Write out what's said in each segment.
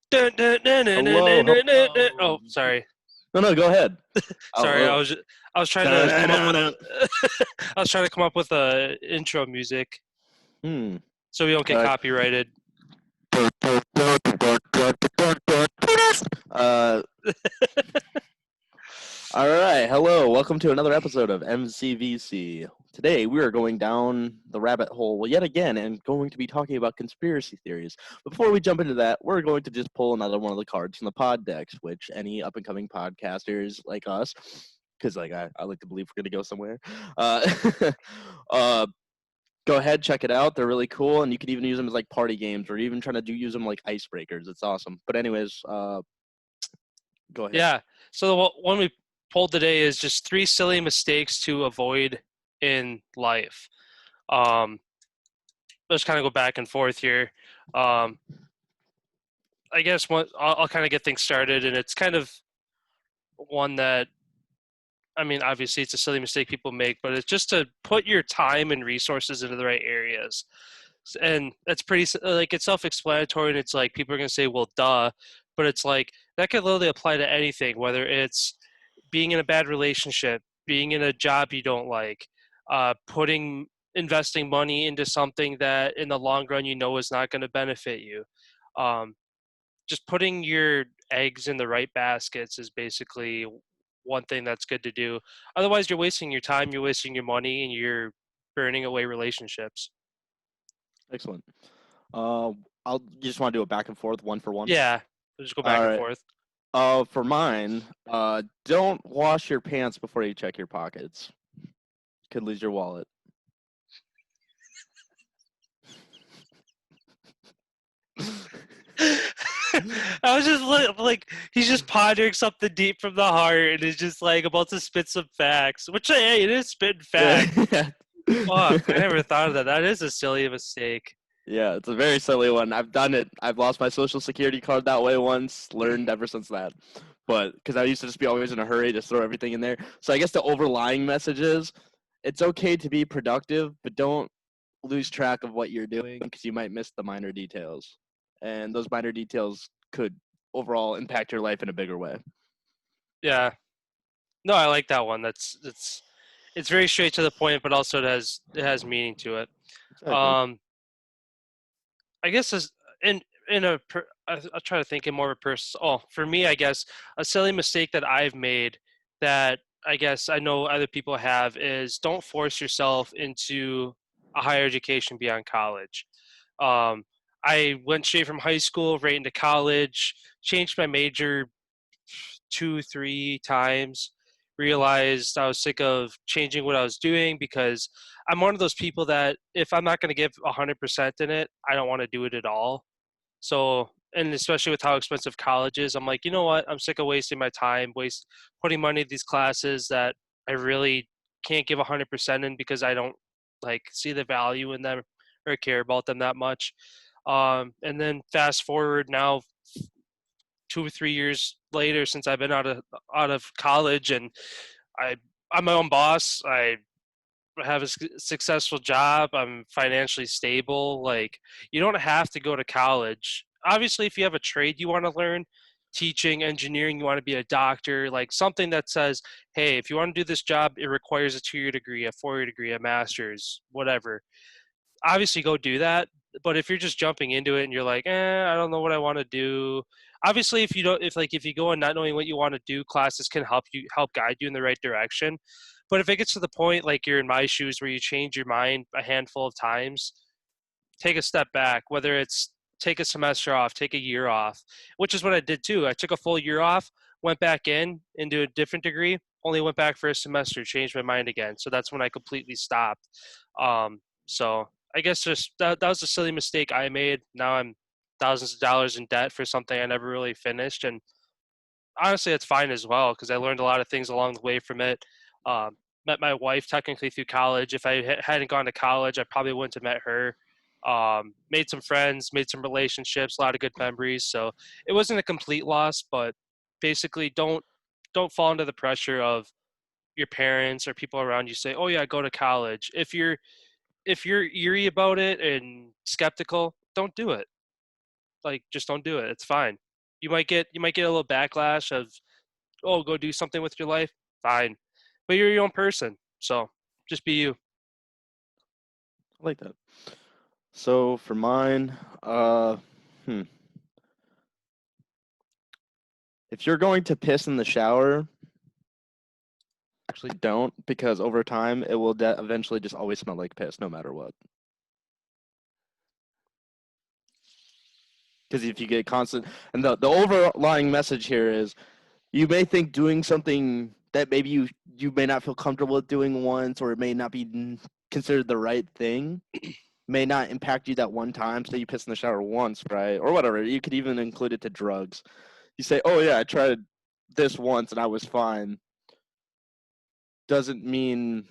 Dun, dun, dun, dun, dun, Hello, dun, dun, dun, dun. hello. Oh, sorry. No, go ahead. Sorry, Oh, I was trying to come up with oh. I was trying to come up with a intro music Hmm. so we don't get Uh, copyrighted. uh, all right. Hello. Welcome to another episode of MCVC. Today we are going down the rabbit hole yet again and going to be talking about conspiracy theories. Before we jump into that, we're going to just pull another one of the cards from the pod decks, which any up and coming podcasters like us, because I like to believe we're going to go somewhere. Uh, uh, Go ahead, check it out. They're really cool, and you can even use them as like party games, or even trying to use them like icebreakers. It's awesome. But anyways, go ahead. Yeah. So the one we pulled today is just three silly mistakes to avoid in life. Um, let's kind of go back and forth here. Um, I guess I'll kind of get things started, and it's kind of one that I mean, obviously, it's a silly mistake people make, but it's just to put your time and resources into the right areas. And that's pretty like it's self-explanatory, and it's like people are gonna say, "Well, duh," but it's like that could literally apply to anything, whether it's being in a bad relationship, being in a job you don't like, putting investing money into something that in the long run you know is not going to benefit you. Um, just putting your eggs in the right baskets is basically one thing that's good to do. Otherwise, you're wasting your time, you're wasting your money, and you're burning away relationships. Excellent. Uh, I'll you just want to do a back and forth, one for one. Yeah, we'll just go back All and right. forth. For mine, don't wash your pants before you check your pockets. Could lose your wallet. I was just like, he's just pondering something deep from the heart, and is just like about to spit some facts. Which, hey, it is spitting facts. Yeah. Fuck, I never thought of that. That is a silly mistake. Yeah, it's a very silly one. I've done it. I've lost my social security card that way once. Learned ever since that. But because I used to just be always in a hurry, just throw everything in there. So I guess the overlying message is it's okay to be productive, but don't lose track of what you're doing because you might miss the minor details. And those minor details could overall impact your life in a bigger way. Yeah, no, I like that one. It's very straight to the point, but also it has meaning to it. Exactly. Um, I guess as in a I'll try to think in more of a person. Oh, for me, I guess a silly mistake that I've made that I guess I know other people have is don't force yourself into a higher education beyond college. Um, I went straight from high school right into college, changed my major two, three times, realized I was sick of changing what I was doing because I'm one of those people that if I'm not going to give 100% in it, I don't want to do it at all. So, and especially with how expensive college is, I'm like, you know what? I'm sick of wasting my time, putting money in these classes that I really can't give 100% in because I don't like see the value in them or care about them that much. And then fast forward now 2 or 3 years later since I've been out of college, and I I'm my own boss. I have a successful job. I'm financially stable. Like you don't have to go to college. Obviously, if you have a trade you want to learn, teaching, engineering, you want to be a doctor, like something that says, hey, if you want to do this job, it requires a 2-year degree, a 4-year degree, a master's, whatever. Obviously go do that. But if you're just jumping into it and you're like, I don't know what I want to do. Obviously, if you don't, if you go and not knowing what you want to do, classes can help guide you in the right direction. But if it gets to the point like you're in my shoes where you change your mind a handful of times, take a step back. Whether it's take a semester off, take a year off, which is what I did too. I took a full year off, went back in into a different degree, only went back for a semester, changed my mind again. So that's when I completely stopped. So I guess just that was a silly mistake I made. Now I'm thousands of dollars in debt for something I never really finished, and honestly, it's fine as well because I learned a lot of things along the way from it. Met my wife technically through college. If I hadn't gone to college, I probably wouldn't have met her. Made some friends, made some relationships, a lot of good memories. So it wasn't a complete loss, but basically, don't fall under the pressure of your parents or people around you say, "Oh yeah, go to college." If you're eerie about it and skeptical, don't do it. Like, just don't do it. It's fine. you might get a little backlash of, oh, go do something with your life. Fine, but you're your own person, so just be you. I like that. So for mine, hmm. If you're going to piss in the shower, actually don't, because over time it will eventually just always smell like piss no matter what. Because if you get constant, and the overlying message here is, you may think doing something that maybe you may not feel comfortable with doing once, or it may not be considered the right thing, may not impact you that one time. So you piss in the shower once, right, or whatever. You could even include it to drugs. You say, "Oh yeah, I tried this once and I was fine." Doesn't mean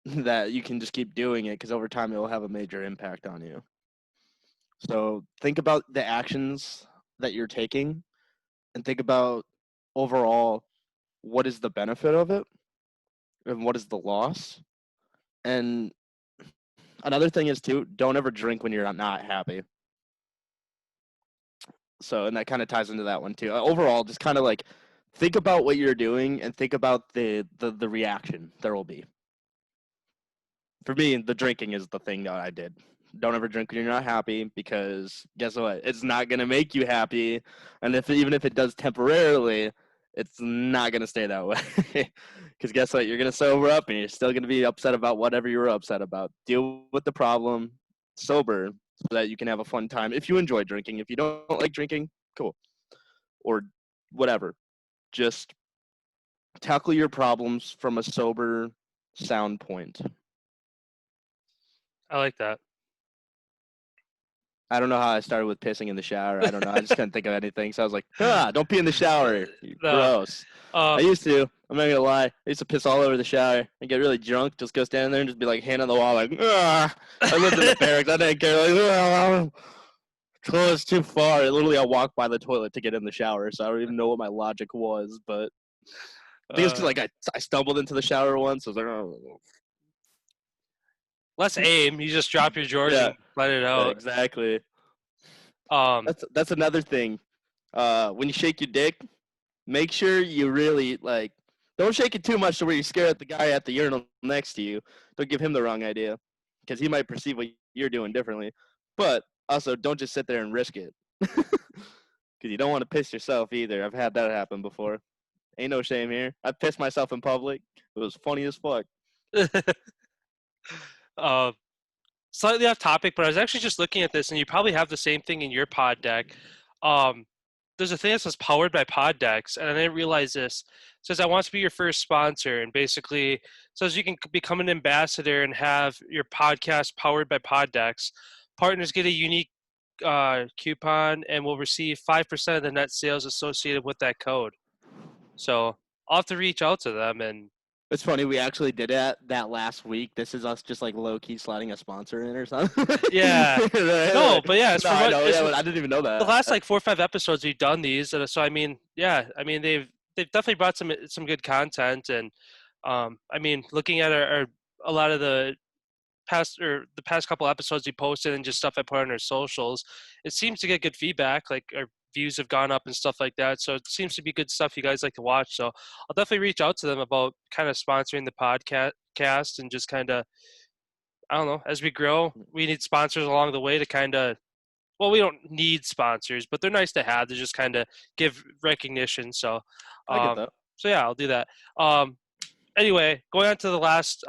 that you can just keep doing it, because over time it will have a major impact on you. So think about the actions that you're taking, and think about overall what is the benefit of it and what is the loss. And another thing is too, don't ever drink when you're not happy. So, and that kind of ties into that one too. Overall, just kind of like think about what you're doing and think about the reaction there will be. For me, the drinking is the thing that I did. Don't ever drink when you're not happy, because guess what? It's not gonna make you happy, and even if it does temporarily, it's not gonna stay that way. Because guess what? You're gonna sober up, and you're still gonna be upset about whatever you were upset about. Deal with the problem sober, so that you can have a fun time. If you enjoy drinking, if you don't like drinking, cool, or whatever. Just tackle your problems from a sober, sound point. I like that. I don't know how I started with pissing in the shower. I don't know. I just couldn't think of anything. So I was like, don't pee in the shower. No, Gross. I um, used to. I'm not gonna lie. I used to piss all over the shower and get really drunk. Just go stand there and just be like, hand on the wall, like, ah. I lived in the barracks. I didn't care. Like, toilet's too far. Literally, I walked by the toilet to get in the shower. So I don't even know what my logic was. But I think it's because uh, like I stumbled into the shower once. I was like, oh. less aim. You just drop your drawers Yeah, and let it yeah, out. exactly. Um, That's another thing. When you shake your dick, make sure you really like, don't shake it too much to where you scare at the guy at the urinal next to you. Don't give him the wrong idea, because he might perceive what you're doing differently. But also, don't just sit there and risk it, because you don't want to piss yourself either. I've had that happen before. Ain't no shame here. I pissed myself in public. It was funny as fuck. uh, slightly off topic, but I was actually just looking at this, and you probably have the same thing in your pod deck. Um, there's a thing that says powered by pod decks, and I didn't realize this. It says I want to be your first sponsor, and basically says you can become an ambassador and have your podcast powered by pod decks. Partners get a unique coupon and will receive 5% of the net sales associated with that code. So I'll have to reach out to them and It's funny, we actually did that last week. This is us just like low key sliding a sponsor in or something. yeah. No, Right. but yeah, it's No, from I what know. it's Yeah, but I didn't even know the last that. like 4 or 5 episodes we've done these, and so I mean, yeah, I mean they've definitely brought some good content, and I mean looking at our a lot of the past couple episodes we posted and just stuff I put on our socials, it seems to get good feedback. Like our views have gone up and stuff like that, so it seems to be good stuff you guys like to watch. So I'll definitely reach out to them about kind of sponsoring the podcast and just kind of I don't know as we grow, we need sponsors along the way to kind of well, we don't need sponsors, but they're nice to have to just kind of give recognition. So, I get um, that. so yeah, I'll do that. Um, anyway, going on to the last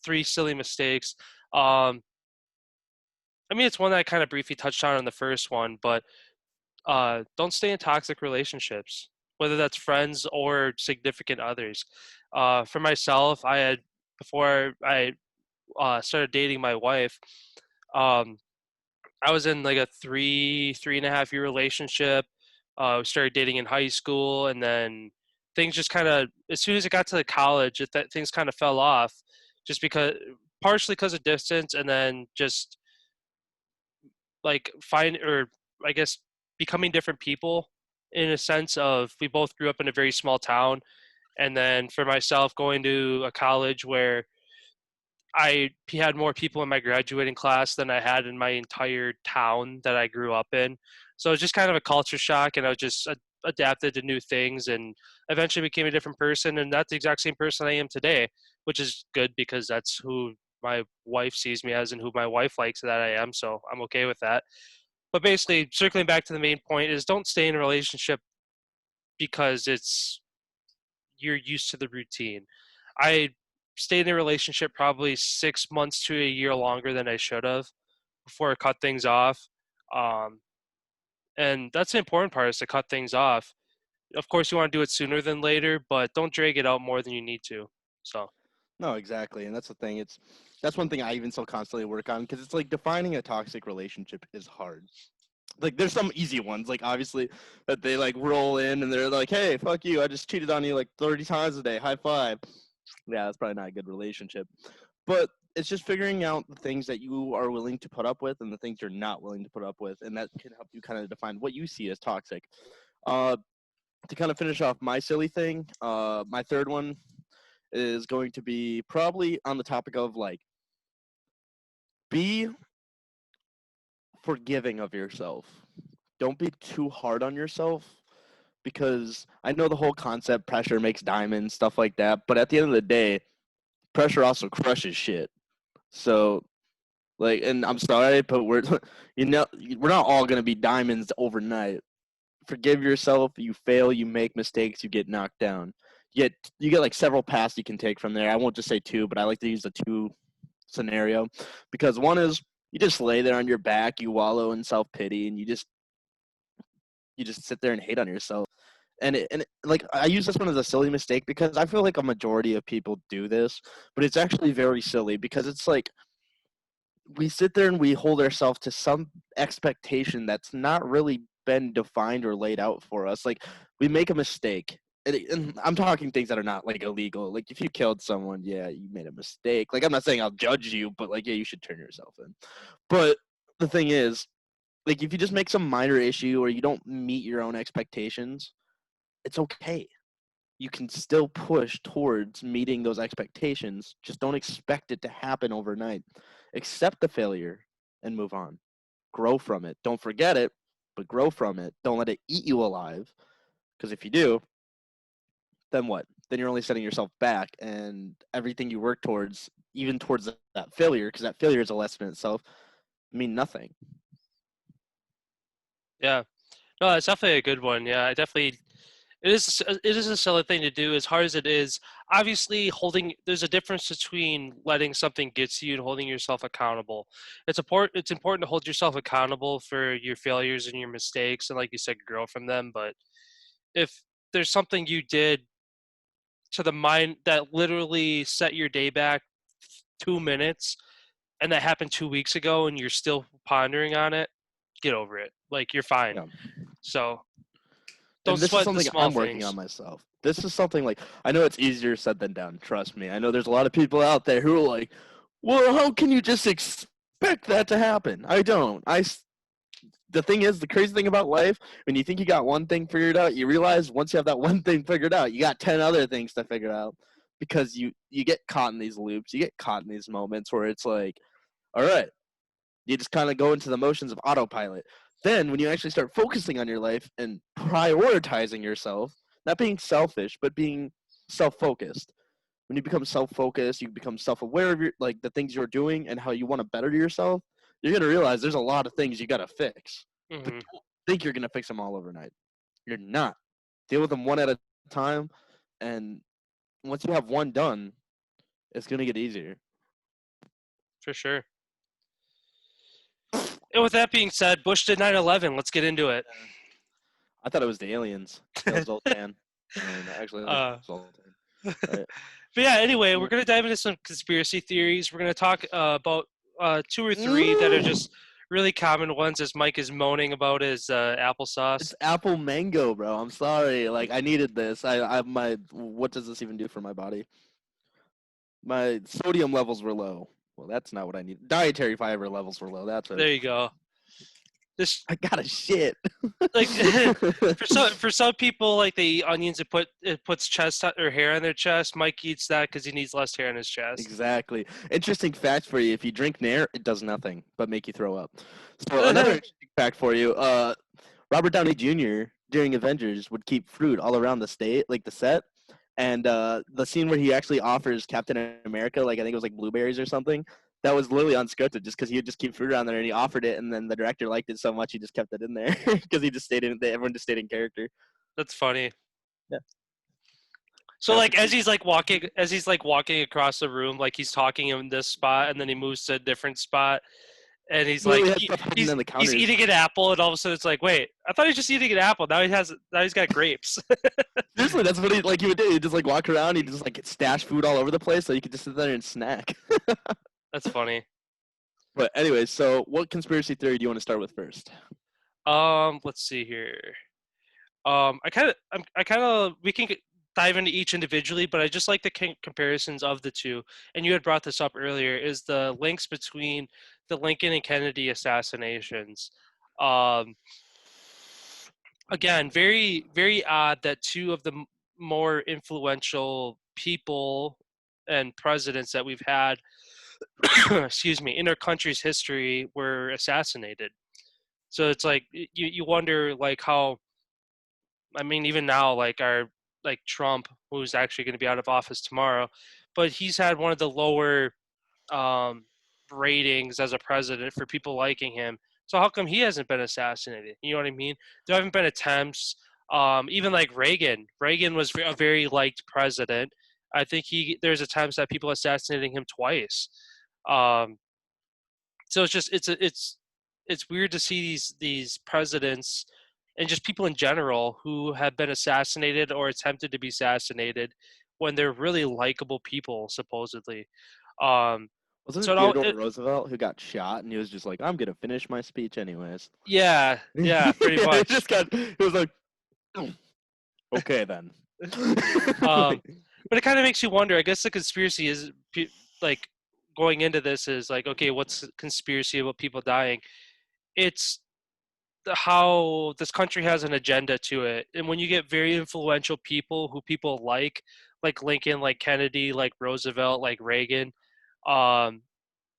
three silly mistakes. Um, I mean, it's one that I kind of briefly touched on in the first one, but don't stay in toxic relationships, whether that's friends or significant others. For myself, I had before I started dating my wife. Um, I was in like a 3.5 year relationship. We started dating in high school, and then things just kind of, as soon as it got to the college, things kind of fell off, just because, partially because of distance, and then just like I guess becoming different people in a sense of we both grew up in a very small town, and then for myself going to a college where I had more people in my graduating class than I had in my entire town that I grew up in. So it was just kind of a culture shock, and I was just adapted to new things, and eventually became a different person. And that's the exact same person I am today, which is good because that's who my wife sees me as and who my wife likes that I am. So I'm okay with that. But basically, circling back to the main point is don't stay in a relationship because you're used to the routine. I stayed in a relationship probably 6 months to a year longer than I should have before I cut things off. Um, and that's the important part is to cut things off. Of course, you want to do it sooner than later, but don't drag it out more than you need to. So, No, exactly, and that's the thing. That's one thing I even still constantly work on because it's like defining a toxic relationship is hard. Like there's some easy ones, like obviously that they like roll in and they're like, "Hey, fuck you! I just cheated on you like 30 times a day. High five." Yeah, that's probably not a good relationship. But it's just figuring out the things that you are willing to put up with and the things you're not willing to put up with, and that can help you kind of define what you see as toxic. Uh, to kind of finish off my silly thing, my third one is going to be probably on the topic of like be forgiving of yourself. Don't be too hard on yourself because I know the whole concept pressure makes diamonds, stuff like that, but at the end of the day, pressure also crushes shit. So like, and I'm sorry, but we're we're not all gonna be diamonds overnight. Forgive yourself. You fail. You make mistakes. You get knocked down. You get like several paths you can take from there. I won't just say two, but I like to use the two scenario because one is you just lay there on your back, you wallow in self pity, and you just sit there and hate on yourself. Like I use this one as a silly mistake because I feel like a majority of people do this, but it's actually very silly because it's like we sit there and we hold ourselves to some expectation that's not really been defined or laid out for us. Like we make a mistake. And I'm talking things that are not like illegal. Like if you killed someone, yeah, you made a mistake. Like I'm not saying I'll judge you, but like yeah, you should turn yourself in. But the thing is, like if you just make some minor issue or you don't meet your own expectations, it's okay. You can still push towards meeting those expectations. Just don't expect it to happen overnight. Accept the failure and move on. Grow from it. Don't forget it, but grow from it. Don't let it eat you alive. Because if you do, then what? Then you're only setting yourself back, and everything you work towards, even towards that failure, because that failure is a lesson in itself, mean nothing. yeah. No, it's definitely a good one. Yeah, I definitely it is a silly thing to do as hard as it is. Obviously, holding there's a difference between letting something get to you and holding yourself accountable. It's important to hold yourself accountable for your failures and your mistakes and like you said grow from them, but if there's something you did to the mind that literally set your day back 2 minutes and that happened 2 weeks ago and you're still pondering on it, get over it. Like you're fine. Yeah. So, don't And this is sweat the something small I'm working things. on myself. This is something like I know it's easier said than done. Trust me. I know there's a lot of people out there who are like, "Well, how can you just expect that to happen?" I don't. The thing is, the crazy thing about life, when you think you got one thing figured out, you realize once you have that one thing figured out, you got 10 other things to figure out because you get caught in these loops. You get caught in these moments where it's like, all right, you just kind of go into the motions of autopilot. Then, when you actually start focusing on your life and prioritizing yourself, not being selfish, but being self-focused. When you become self-focused, you become self-aware of your like the things you're doing and how you want to better yourself. You're gonna realize there's a lot of things you gotta fix, but Hmm. don't think you're gonna fix them all overnight. You're not. Deal with them one at a time, and once you have one done, it's gonna get easier. For sure. And with that being said, Bush did 9/11. Let's get into it. I thought it was the aliens killed Zoltan. Actually, it was uh, Zoltan. but Right. yeah, anyway, we're Mm. going to dive into some conspiracy theories. We're going to talk about two or three that are Mm. just really common ones, as Mike is moaning about his applesauce. It's apple mango, bro. I'm sorry. Like I needed this. My what does this even do for my body? My sodium levels were low. Well, that's not what I need. Dietary fiber levels were low. That's what. There you go. This I gotta shit. like for some people like they eat onions. It puts chest or hair on their chest. Mike eats that because he needs less hair on his chest. Exactly. Interesting fact for you: if you drink Nair, it does nothing but make you throw up. So another interesting fact for you: Robert Downey Jr. during Avengers would keep fruit all around the state, like the set, and the scene where he actually offers Captain America, like I think it was like blueberries or something. That was literally unscripted, just because he would just keep fruit around there, and he offered it, and then the director liked it so much he just kept it in there because he just stayed in. Everyone just stayed in character. That's funny. Yeah, So fast like and furious. as he's like walking across the room, like he's talking in this spot, and then he moves to a different spot, and he's like Literally had stuff hidden on the he's counters. eating an apple, and all of a sudden it's like, wait, I thought he was just eating an apple. Now he's got grapes. Seriously, that's what he would do. He'd just like walk around. He'd just like stash food all over the place, so you could just sit there and snack. That's funny. But anyway, so what conspiracy theory do you want to start with first? Let's see here. I kind of we can dive into each individually, but I just like the comparisons of the two. And you had brought this up earlier: is the links between the Lincoln and Kennedy assassinations. Um, Again, very odd that two of the more influential people and presidents that we've had, excuse me, in our country's history were assassinated. So it's like you wonder like how, I mean, even now, like our like Trump, who's actually going to be out of office tomorrow, but he's had one of the lower um, ratings as a president for people liking him. So how come he hasn't been assassinated? You know what I mean? There haven't been attempts. Even like Reagan. Reagan was a very liked president. I think there's attempts at people assassinating him twice. Um, so it's just it's weird to see these presidents and just people in general who have been assassinated or attempted to be assassinated when they're really likable people supposedly. Um, Wasn't so it it all Theodore Roosevelt who got shot and he was just like, "I'm gonna finish my speech anyways." yeah, yeah, pretty Yeah, he much. just got. He was like, "Oh, "Okay then." Um, Like, but it kind of makes you wonder. I guess the conspiracy is like going into this is like, okay, what's the conspiracy about people dying? It's how this country has an agenda to it, and when you get very influential people who people like Lincoln, like Kennedy, like Roosevelt, like Reagan, um,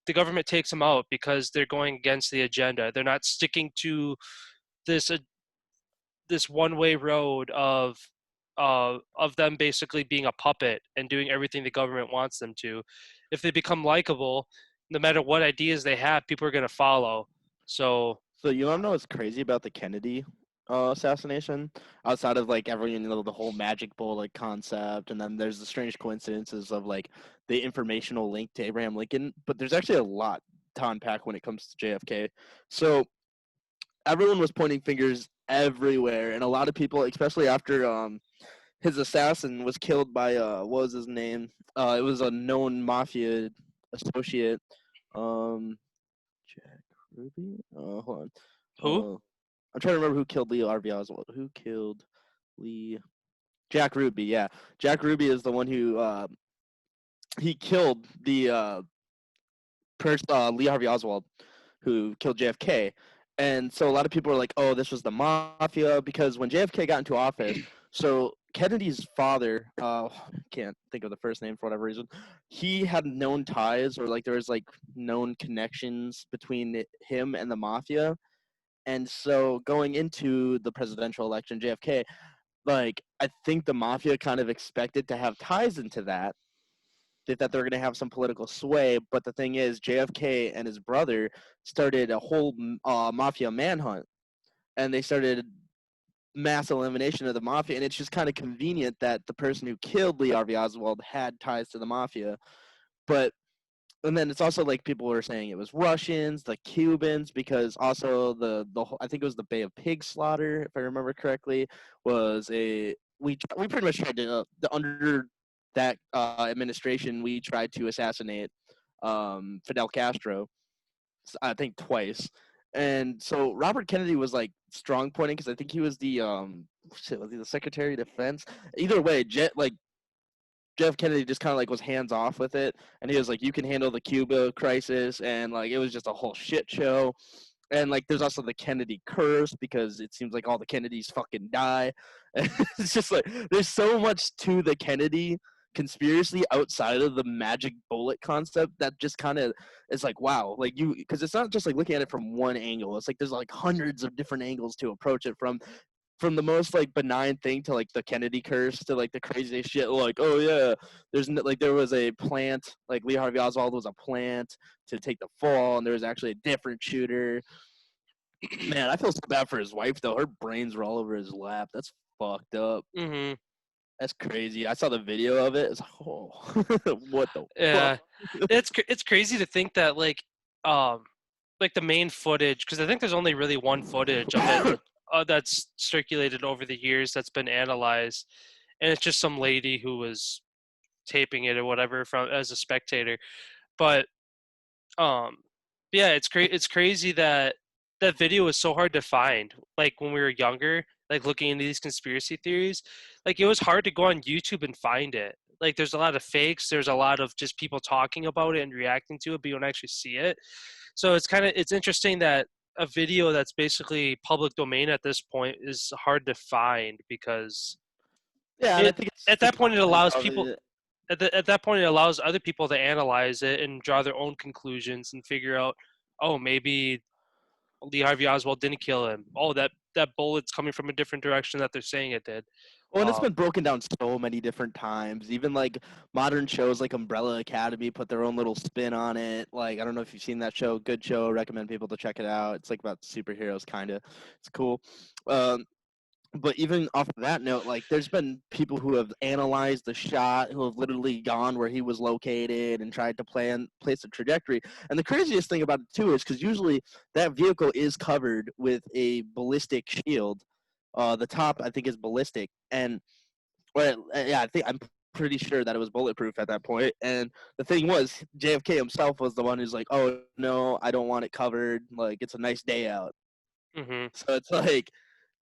the government takes them out because they're going against the agenda. They're not sticking to this this one way road of them basically being a puppet and doing everything the government wants them to. If they become likable, no matter what ideas they have, people are going to follow. So so you want to know what's crazy about the Kennedy assassination? Outside of like everyone, the whole magic bullet concept, and then there's the strange coincidences of like the informational link to Abraham Lincoln. But there's actually a lot to unpack when it comes to JFK. So everyone was pointing fingers everywhere, and a lot of people, especially after his assassin was killed by what was his name? It was a known mafia associate, um, Jack Ruby. Hold on. who? I'm trying to remember who killed Lee Harvey Oswald. Who killed Lee? Jack Ruby. Yeah, Jack Ruby is the one who he killed the Lee Harvey Oswald, who killed JFK. And so a lot of people are like, "Oh, this was the mafia," because when JFK got into office, so Kennedy's father, can't think of the first name for whatever reason, he had known ties or like there was like known connections between him and the mafia. And so going into the presidential election, JFK, like I think the mafia kind of expected to have ties into that. They thought they were going to have some political sway, but the thing is, JFK and his brother started a whole mafia manhunt, and they started mass elimination of the mafia. And it's just kind of convenient that the person who killed Lee Harvey Oswald had ties to the mafia. But and then it's also like people were saying it was Russians, the Cubans, because also the I think it was the Bay of Pig slaughter, if I remember correctly, was a we pretty much tried to under that administration we tried to assassinate Fidel Castro, I think twice. And so Robert Kennedy was like strong pointing because I think he was the was he the Secretary of Defense? Either way, Jeff Kennedy just kind of like was hands off with it, and he was like, "You can handle the Cuba crisis," and like it was just a whole shit show. And like there's also the Kennedy curse because it seems like all the Kennedys fucking die. And it's just like there's so much to the Kennedy conspiracy outside of the magic bullet concept that just kind of is like wow, like you, because it's not just like looking at it from one angle. It's like there's like hundreds of different angles to approach it from the most like benign thing to like the Kennedy curse to like the craziest shit. Like, oh yeah, like there was a plant, like Lee Harvey Oswald was a plant to take the fall, and there was actually a different shooter. Man, I feel so bad for his wife though. Her brains were all over his lap. That's fucked up. Hmm. That's crazy. I saw the video of it. It's like, oh, what the fuck? Yeah, it's crazy to think that um like the main footage, because I think there's only really one footage of it that's circulated over the years that's been analyzed, and it's just some lady who was taping it or whatever from as a spectator. But um yeah, it's crazy that that video is so hard to find. Like when we were younger, like looking into these conspiracy theories, like it was hard to go on YouTube and find it. Like there's a lot of fakes, there's a lot of just people talking about it and reacting to it, but you don't actually see it. So it's interesting that a video that's basically public domain at this point is hard to find, because Yeah, and I it think it's at the that point it timing allows of people it. at that point it allows other people to analyze it and draw their own conclusions and figure out, oh, maybe Lee Harvey Oswald didn't kill him. Oh, that bullet's coming from a different direction that they're saying it did. Well, and it's Um, been broken down so many different times. Even like modern shows like Umbrella Academy put their own little spin on it. Like I don't know if you've seen that show. Good show. Recommend people to check it out. It's like about superheroes, kind of. It's cool. Um, but even off of that note, like there's been people who have analyzed the shot, who have literally gone where he was located and tried to place a trajectory. And the craziest thing about it too is because usually that vehicle is covered with a ballistic shield. The top I think is ballistic, and well, yeah, I think I'm pretty sure that it was bulletproof at that point. And the thing was, JFK himself was the one who's like, "Oh no, I don't want it covered. Like it's a nice day out." mhm. So it's like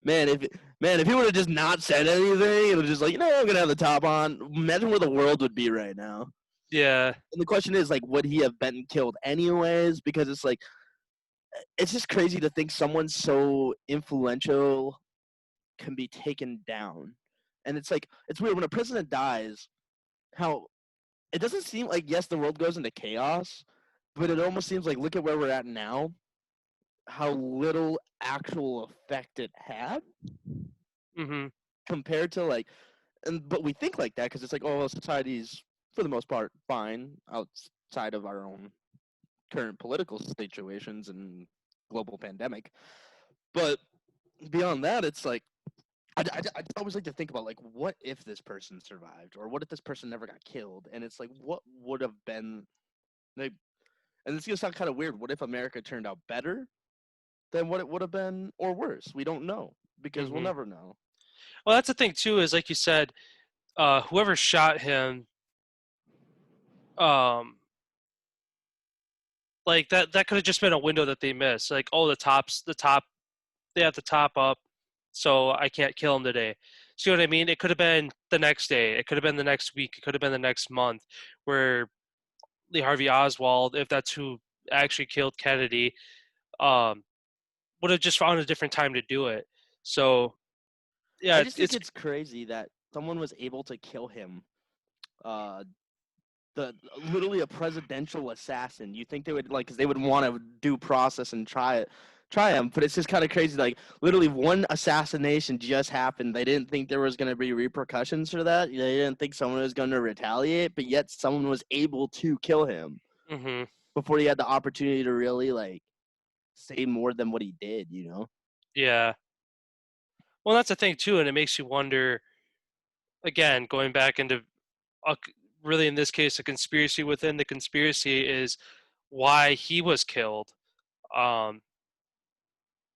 man, if he would have just not said anything, it was just like, I'm gonna have the top on. Imagine where the world would be right now. Yeah. And the question is, like, would he have been killed anyways? Because it's like, it's just crazy to think someone so influential can be taken down. And it's like, it's weird when a president dies. How it doesn't seem like yes, the world goes into chaos, but it almost seems like look at where we're at now. How little actual effect it had Mhm. compared to like but we think like that because it's like, oh, society's for the most part fine outside of our own current political situations and global pandemic. But beyond that, it's like I always like to think about like, what if this person survived, or what if this person never got killed? And it's like, what would have been like, and it's gonna sound kind of weird. What if America turned out better than what it would have been, or worse? We don't know because we'll Mhm. never know. Well, that's the thing too. Is like you said, whoever shot him, um, like that could have just been a window that they missed. Like, oh, the top, they have the top up, so I can't kill him today. See what I mean? It could have been the next day. It could have been the next week. It could have been the next month, where Lee Harvey Oswald, if that's who actually killed Kennedy, um, would have just found a different time to do it. So yeah, I just think it's it's crazy that someone was able to kill him. Uh, the literally a presidential assassin. You think they would like, because they would want to due process and try him, but it's just kind of crazy. Like literally, one assassination just happened. They didn't think there was going to be repercussions for that. They didn't think someone was going to retaliate, but yet someone was able to kill him mhm. before he had the opportunity to really like say more than what he did. You know? Yeah. Well, that's the thing too, and it makes you wonder. Again, going back into a, really in this case a conspiracy within the conspiracy is why he was killed. Um,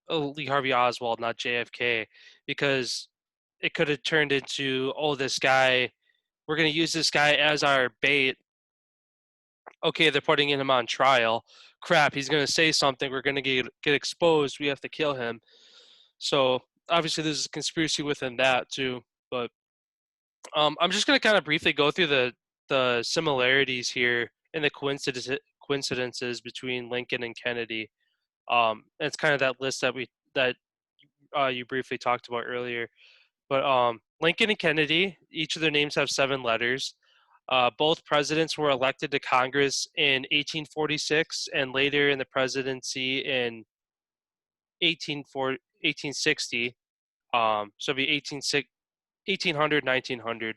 Lee Harvey Oswald, not JFK, because it could have turned into, oh, this guy, we're going to use this guy as our bait. Okay, they're putting him on trial. Crap, he's going to say something. We're going to get exposed. We have to kill him. So obviously, there's a conspiracy within that too. But I'm just going to kind of briefly go through the similarities here and the coincidences between Lincoln and Kennedy. It's kind of that list that you briefly talked about earlier. But Lincoln and Kennedy, each of their names have 7 letters. Both presidents were elected to Congress in 1846 and later in the presidency in 1860. So it'd be 1800, 1900.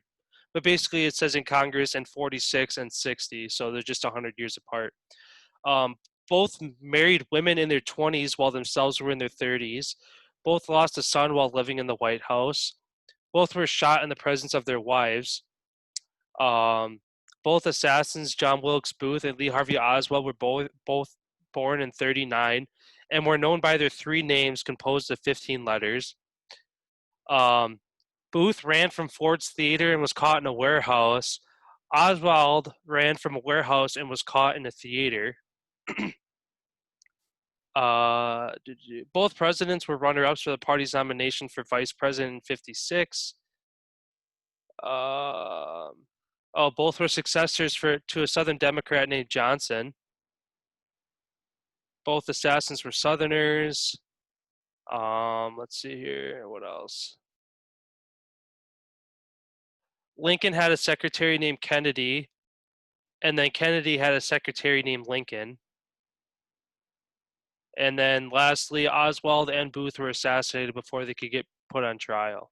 But basically, it says in Congress in 46 and 60, so they're just 100 years apart. Um, both married women in their 20s while themselves were in their 30s. Both lost a son while living in the White House. Both were shot in the presence of their wives. Um, both assassins, John Wilkes Booth and Lee Harvey Oswald, were both born in 39 and were known by their 3 names composed of 15 letters. Um, Booth ran from Ford's Theater and was caught in a warehouse. Oswald ran from a warehouse and was caught in a theater. Both presidents were runner-ups for the party's nomination for vice president in '56. Both were successors to a Southern Democrat named Johnson. Both assassins were Southerners. Let's see here. What else? Lincoln had a secretary named Kennedy, and then Kennedy had a secretary named Lincoln. And then lastly, Oswald and Booth were assassinated before they could get put on trial.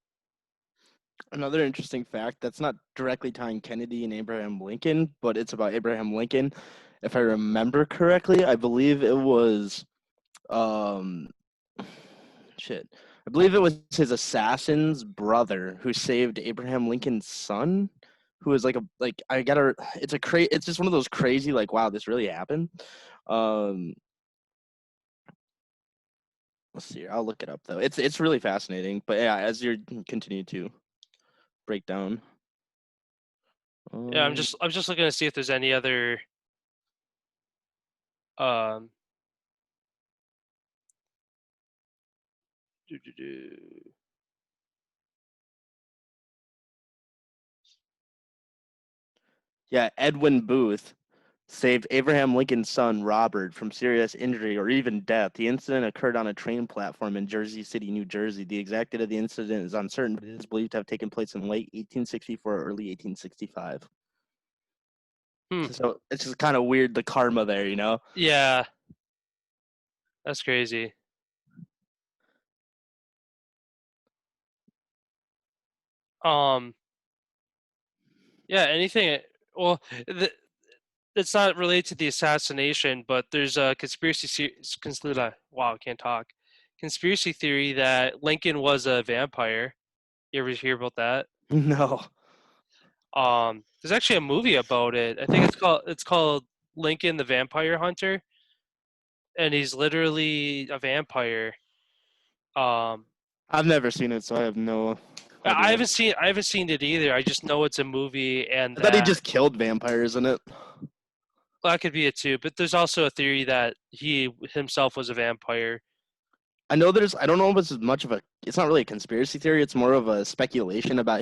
Another interesting fact that's not directly tying Kennedy and Abraham Lincoln, but it's about Abraham Lincoln. If I remember correctly, I believe it was um shit. I believe it was his assassin's brother who saved Abraham Lincoln's son, who was like I gotta it's just one of those crazy like wow, this really happened. Um let's see, I'll look it up though. It's really fascinating. But yeah, as you continue to break down. Yeah, Um I'm just looking to see if there's any other um doo, doo, doo. yeah, Edwin Booth saved Abraham Lincoln's son, Robert, from serious injury or even death. The incident occurred on a train platform in Jersey City, New Jersey. The exact date of the incident is uncertain, but it is believed to have taken place in late 1864 or early 1865. Hmm. So it's just kind of weird, the karma there, you know? Yeah, that's crazy. Um yeah, anything well the, it's not related to the assassination, but there's a wow, I can't talk. Conspiracy theory that Lincoln was a vampire. You ever hear about that? No. There's actually a movie about it. I think it's called Lincoln the Vampire Hunter, and he's literally a vampire. Um, I've never seen it, so I have no I idea. haven't seen it either. I just know it's a movie, and I thought he that just killed vampires in it. well, that could be it too. But there's also a theory that he himself was a vampire. I don't know if it's as much of a, it's not really a conspiracy theory. It's more of a speculation about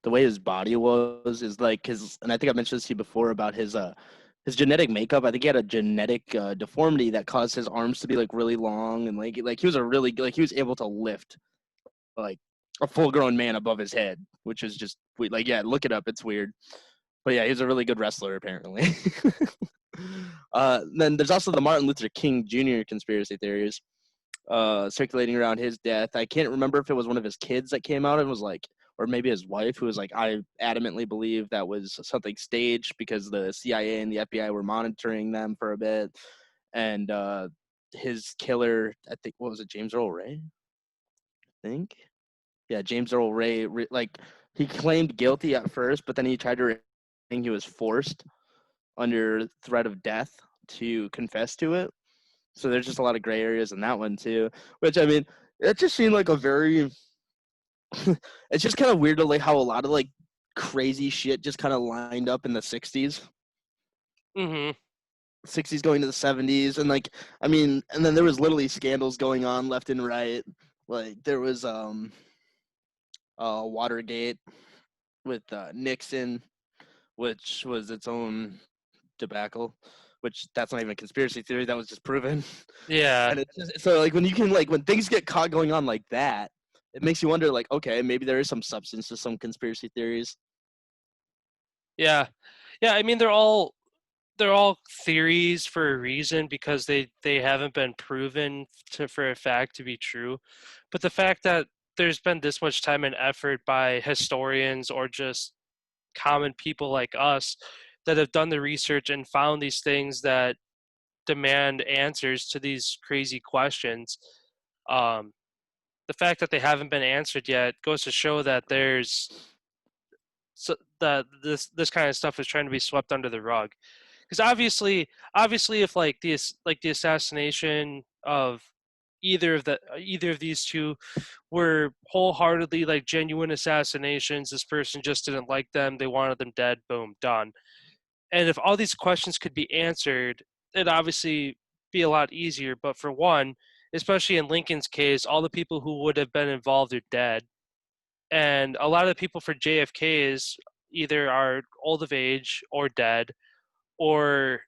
the way his body was, is like and I think I mentioned this to you before about his genetic makeup. I think he had a genetic deformity that caused his arms to be like really long and like he was he was able to lift like a full grown man above his head, which is just like, yeah, look it up. It's weird. But yeah, he's a really good wrestler apparently. Then there's also the Martin Luther King Jr. conspiracy theories circulating around his death. I can't remember if it was one of his kids that came out and was like, or maybe his wife, who was like, I adamantly believe that was something staged because the CIA and the FBI were monitoring them for a bit. And his killer, I think, what was it, James Earl Ray? I think. Yeah, James Earl Ray, like, he claimed guilty at first, but then he tried to, he was forced under threat of death to confess to it. So there's just a lot of gray areas in that one too. Which I mean, it just seemed like a very. It's just kind of weird to like how a lot of like crazy shit just kind of lined up in the '60s. Hmm. '60s going to the '70s, and like I mean, and then there was literally scandals going on left and right. Like there was Watergate with Nixon, which was its own debacle, which that's not even a conspiracy theory. That was just proven. Yeah. And it's just, so like when you can like when things get caught going on like that, it makes you wonder like, okay, maybe there is some substance to some conspiracy theories. Yeah. Yeah, I mean they're all theories for a reason because they haven't been proven to for a fact to be true. But the fact that there's been this much time and effort by historians or just common people like us that have done the research and found these things that demand answers to these crazy questions. Um, the fact that they haven't been answered yet goes to show that there's so that this kind of stuff is trying to be swept under the rug. Because obviously, if like the assassination of either of these two were wholeheartedly like genuine assassinations, this person just didn't like them, they wanted them dead, boom, done. And if all these questions could be answered, it'd obviously be a lot easier. But for one, especially in Lincoln's case, all the people who would have been involved are dead, and a lot of the people for JFK's either are old of age or dead, or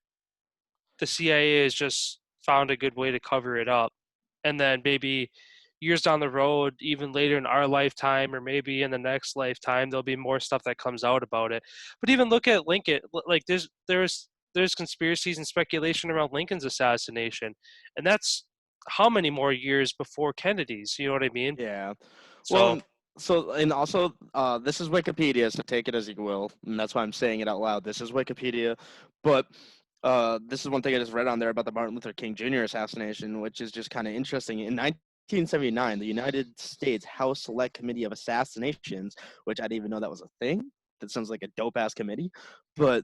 the CIA has just found a good way to cover it up. And then maybe years down the road, even later in our lifetime, or maybe in the next lifetime, there'll be more stuff that comes out about it. But even look at Lincoln, like there's conspiracies and speculation around Lincoln's assassination, and that's how many more years before Kennedy's? You know what I mean? Yeah. So Well, so and also, this is Wikipedia, so take it as you will, and that's why I'm saying it out loud. This is Wikipedia, but this is one thing I just read on there about the Martin Luther King Jr. assassination, which is just kind of interesting. In 1979, the United States House Select Committee of Assassinations, which I didn't even know that was a thing. That sounds like a dope ass committee, but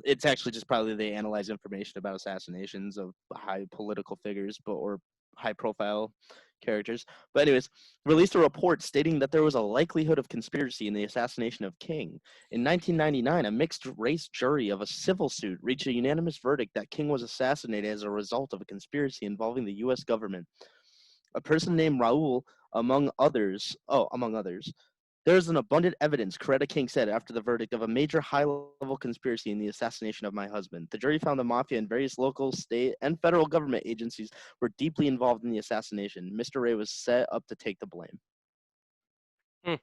it's actually just probably they analyze information about assassinations of high political figures, but or high profile characters. But anyways, released a report stating that there was a likelihood of conspiracy in the assassination of King. In 1999, a mixed-race jury of a civil suit reached a unanimous verdict that King was assassinated as a result of a conspiracy involving the U.S. government. A person named Raul, among others. There is an abundant evidence, Coretta King said after the verdict, of a major high-level conspiracy in the assassination of my husband. The jury found the mafia and various local, state, and federal government agencies were deeply involved in the assassination. Mr. Ray was set up to take the blame. hmm,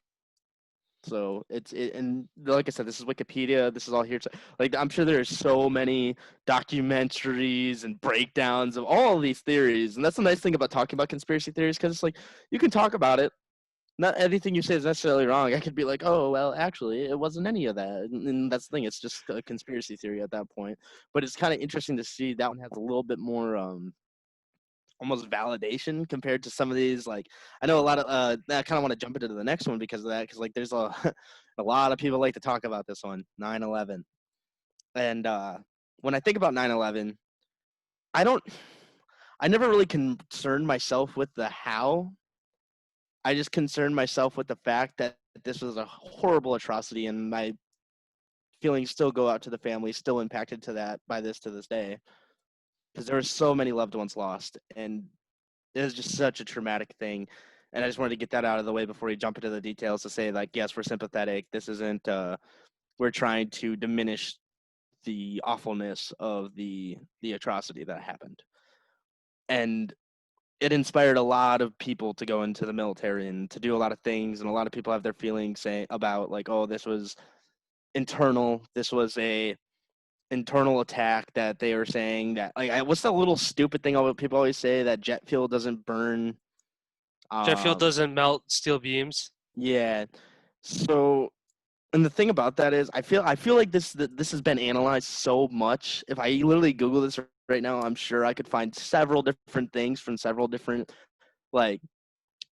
So and like I said, this is Wikipedia. This is all here. Like I'm sure there's so many documentaries and breakdowns of all of these theories, and that's the nice thing about talking about conspiracy theories because it's like you can talk about it. Not everything you say is necessarily wrong. I could be like, oh well, actually, it wasn't any of that, and that's the thing. It's just a conspiracy theory at that point. But it's kind of interesting to see that one has a little bit more almost validation compared to some of these. Like I know a lot of I kind of want to jump into the next one because of that, because like there's a a lot of people like to talk about this one, 9/11. And when I think about 9/11, I don't I never really concerned myself with the how. I just concerned myself with the fact that this was a horrible atrocity, and my feelings still go out to the family, still impacted to that by this to this day, because there were so many loved ones lost, and it was just such a traumatic thing. And I just wanted to get that out of the way before we jump into the details to say, like, yes, we're sympathetic. This isn't, we're trying to diminish the awfulness of the atrocity that happened. And it inspired a lot of people to go into the military and to do a lot of things. And a lot of people have their feelings saying about like, oh, this was internal. This was a internal attack that they were saying that like, what's that little stupid thing people always say that jet fuel doesn't burn. jet fuel Um, doesn't melt steel beams. yeah. So, and the thing about that is, I feel like this has been analyzed so much. If I literally Google this right now, I'm sure I could find several different things from several different like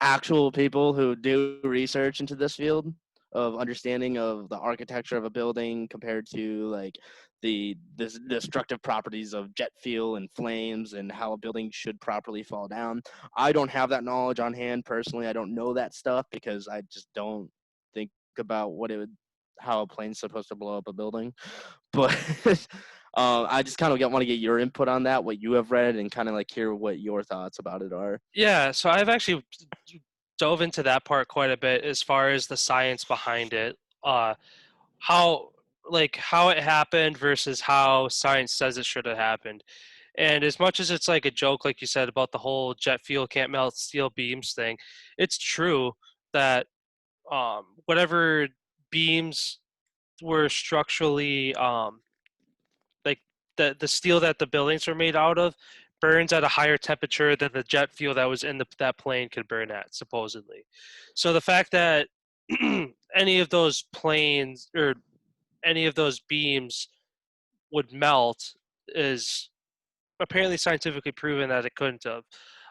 actual people who do research into this field of understanding of the architecture of a building compared to like the destructive properties of jet fuel and flames and how a building should properly fall down. I don't have that knowledge on hand personally. I don't know that stuff because I just don't think about how a plane's supposed to blow up a building. But I just kind of want to get your input on that, what you have read, and kind of like hear what your thoughts about it are. Yeah, so I've actually dove into that part quite a bit as far as the science behind it. How like how it happened versus how science says it should have happened. And as much as it's like a joke, like you said about the whole jet fuel can't melt steel beams thing, it's true that whatever beams were structurally like the steel that the buildings were made out of burns at a higher temperature than the jet fuel that was in that plane could burn at, supposedly. So the fact that any of those planes or any of those beams would melt is apparently scientifically proven that it couldn't have.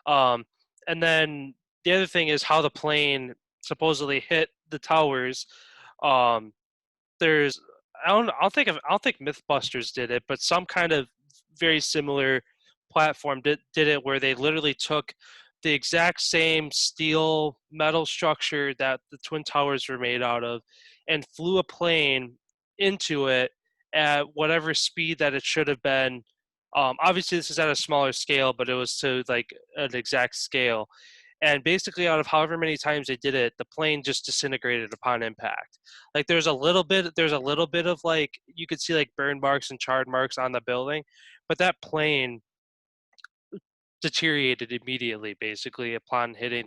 Um, and then the other thing is how the plane supposedly hit the towers. Um, there's I don't think MythBusters did it, but some kind of very similar platform did it where they literally took the exact same steel metal structure that the twin towers were made out of and flew a plane into it at whatever speed that it should have been. Obviously this is at a smaller scale, but it was to like an exact scale, and basically out of however many times they did it, the plane just disintegrated upon impact. Like there's a little bit of like you could see like burn marks and charred marks on the building, but that plane deteriorated immediately basically upon hitting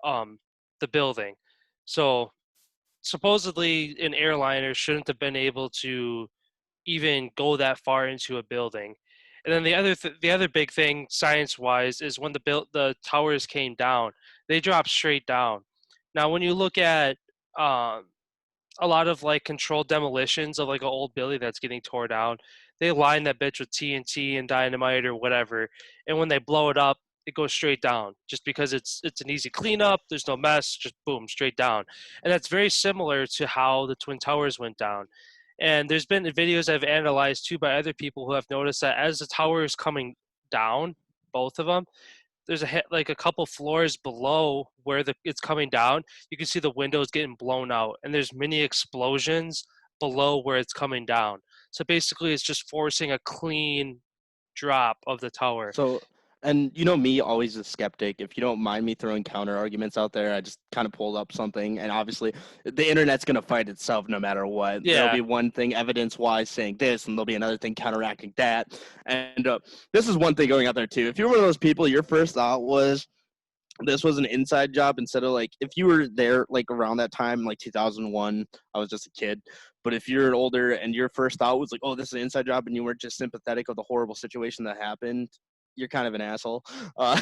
um the building. So supposedly an airliner shouldn't have been able to even go that far into a building. And then the other big thing science wise is when the towers came down, they dropped straight down. Now when you look at um, a lot of like controlled demolitions of like an old building that's getting tore down, they line that bitch with TNT and dynamite or whatever, and when they blow it up, it goes straight down just because it's an easy cleanup. There's no mess, just boom, straight down. And that's very similar to how the twin towers went down. And there's been videos I've analyzed too by other people who have noticed that as the tower is coming down, both of them, there's like a couple floors below where it's coming down. You can see the windows getting blown out, and there's mini explosions below where it's coming down. So basically, it's just forcing a clean drop of the tower. So, and you know me, always a skeptic. If you don't mind me throwing counter arguments out there, I just kind of pulled up something, and obviously, the internet's gonna fight itself no matter what. There'll Yeah, be one thing evidence-wise saying this, and there'll be another thing counteracting that. And this is one thing going out there too. If you're one of those people, your first thought was this was an inside job instead of like if you were there like around that time, like 2001. I was just a kid. But if you're older and your first thought was like, oh, this is an inside job, and you weren't just sympathetic of the horrible situation that happened, you're kind of an asshole. Uh,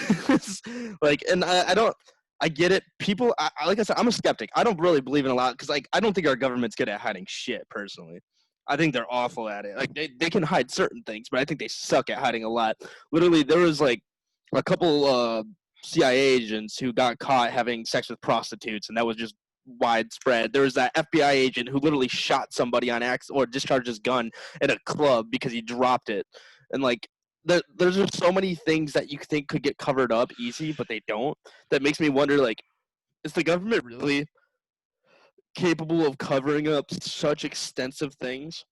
like, and I don't. I get it. People, like I said, I'm a skeptic. I don't really believe in a lot because, like, I don't think our government's good at hiding shit. Personally, I think they're awful at it. Like, they can hide certain things, but I think they suck at hiding a lot. Literally, there was like a couple CIA agents who got caught having sex with prostitutes, and that was just widespread. There was that FBI agent who literally shot somebody on accident or discharged his gun at a club because he dropped it. And like, there's just so many things that you think could get covered up easy, but they don't. That makes me wonder, like, is the government really capable of covering up such extensive things?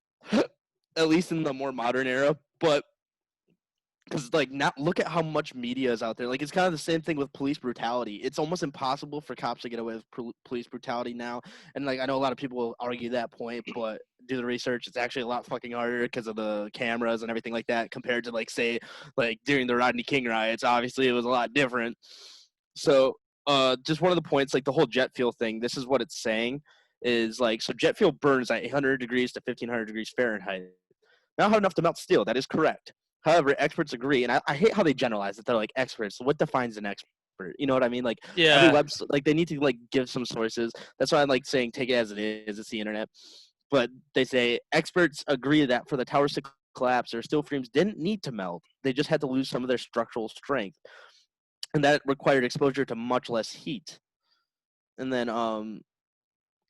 At least in the more modern era, but because like now look at how much media is out there. Like it's kind of the same thing with police brutality. It's almost impossible for cops to get away with police brutality now. And like I know a lot of people will argue that point, but do the research, it's actually a lot fucking harder because of the cameras and everything like that compared to like say like during the Rodney King riots. Obviously it was a lot different. So just one of the points, like the whole jet fuel thing, this is what it's saying is like, so jet fuel burns at 800 degrees to 1500 degrees Fahrenheit. Not hot enough to melt steel. That is correct. However, experts agree, and I hate how they generalize it. They're like experts. So what defines an expert? You know what I mean? Like every yeah, website, like they need to like give some sources. That's why I'm like saying take it as it is. It's the internet. But they say experts agree that for the towers to collapse, their steel frames didn't need to melt. They just had to lose some of their structural strength, and that required exposure to much less heat. And then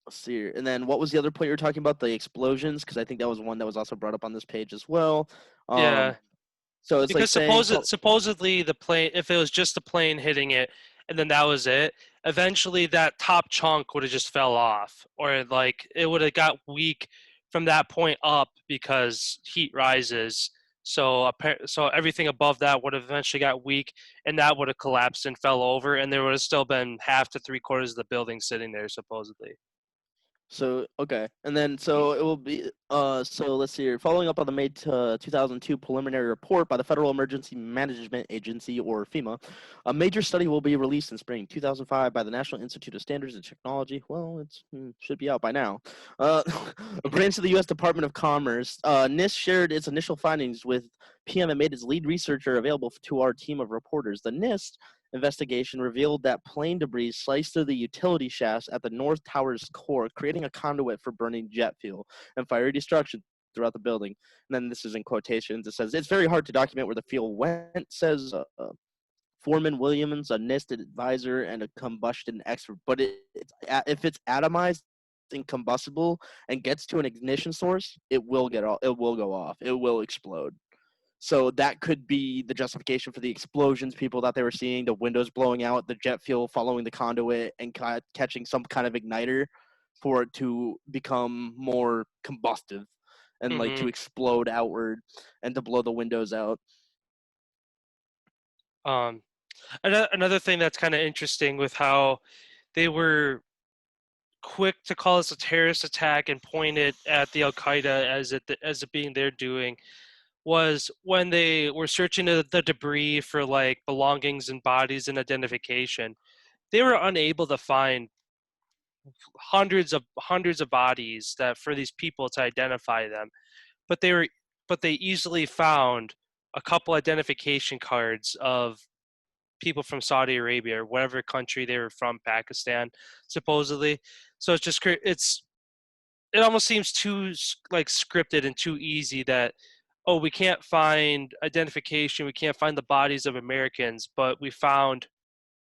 let's see here. And then what was the other point you were talking about? The explosions, because I think that was one that was also brought up on this page as well. yeah. So it's like Because saying, supposedly the plane, if it was just the plane hitting it, and then that was it, eventually that top chunk would have just fell off, or like it would have got weak from that point up because heat rises. So so everything above that would have eventually got weak, and that would have collapsed and fell over, and there would have still been half to three quarters of the building sitting there supposedly. So okay, and then so it will be so let's see here. Following up on the May 2002 preliminary report by the Federal Emergency Management Agency, or FEMA, a major study will be released in spring 2005 by the National Institute of Standards and Technology. Well, it should be out by now. Uh, a branch of the U.S. Department of Commerce. Ness shared its initial findings with PM and made its lead researcher available to our team of reporters. The NIST investigation revealed that plane debris sliced through the utility shafts at the North Tower's core, creating a conduit for burning jet fuel and fiery destruction throughout the building. And then this is in quotations. It says, "It's very hard to document where the fuel went," says Foreman Williams, a NIST advisor and a combustion expert. But if it's atomized and combustible and gets to an ignition source, it will go off. It will explode. So that could be the justification for the explosions people thought they were seeing, the windows blowing out, the jet fuel following the conduit and catching some kind of igniter for it to become more combustive and like Hmm. to explode outward and to blow the windows out. Um, another thing that's kind of interesting with how they were quick to call this a terrorist attack and point it at the Al Qaeda as it being their doing was when they were searching the debris for like belongings and bodies and identification. They were unable to find hundreds of bodies that for these people to identify them, but they easily found a couple identification cards of people from Saudi Arabia or whatever country they were from, Pakistan, supposedly. So it's just it almost seems too like scripted and too easy that, oh, we can't find identification, we can't find the bodies of Americans, but we found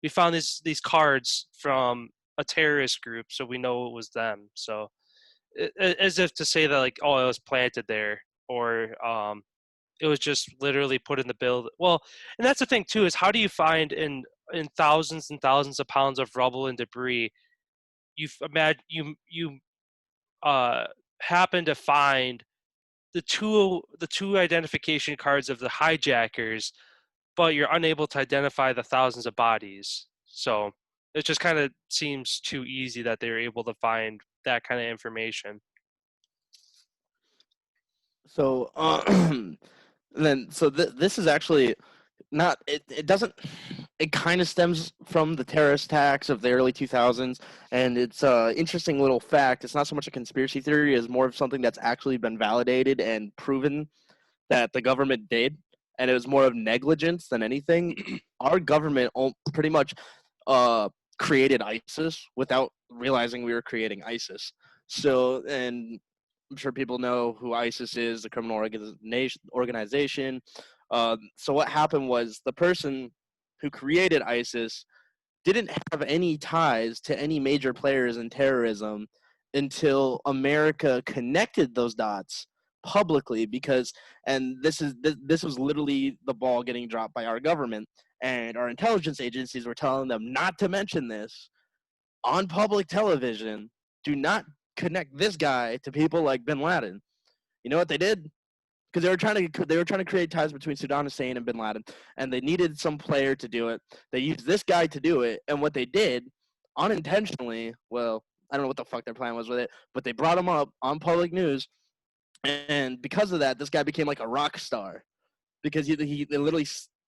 these cards from a terrorist group, so we know it was them. So as if to say that like, oh, it was planted there, or it was just literally put in the build. Well, and that's the thing too, is how do you find in thousands and thousands of pounds of rubble and debris, you uh happen to find the two identification cards of the hijackers, but you're unable to identify the thousands of bodies. So it just kind of seems too easy that they're able to find that kind of information. So then so this is actually not it doesn't it kind of stems from the terrorist attacks of the early 2000s, and it's a interesting little fact. It's not so much a conspiracy theory as more of something that's actually been validated and proven that the government did, and it was more of negligence than anything. Our government pretty much uh, created ISIS without realizing we were creating ISIS. So, and I'm sure people know who ISIS is, the criminal organization. So what happened was the person who created ISIS didn't have any ties to any major players in terrorism until America connected those dots publicly, because and this was literally the ball getting dropped by our government, and our intelligence agencies were telling them not to mention this on public television. Do not connect this guy to people like bin Laden. You know what they did? Because they were trying to create ties between Saddam Hussein and Bin Laden, and they needed some player to do it. They used this guy to do it, and what they did, unintentionally, well, I don't know what the fuck their plan was with it, but they brought him up on public news, and because of that, this guy became like a rock star because he literally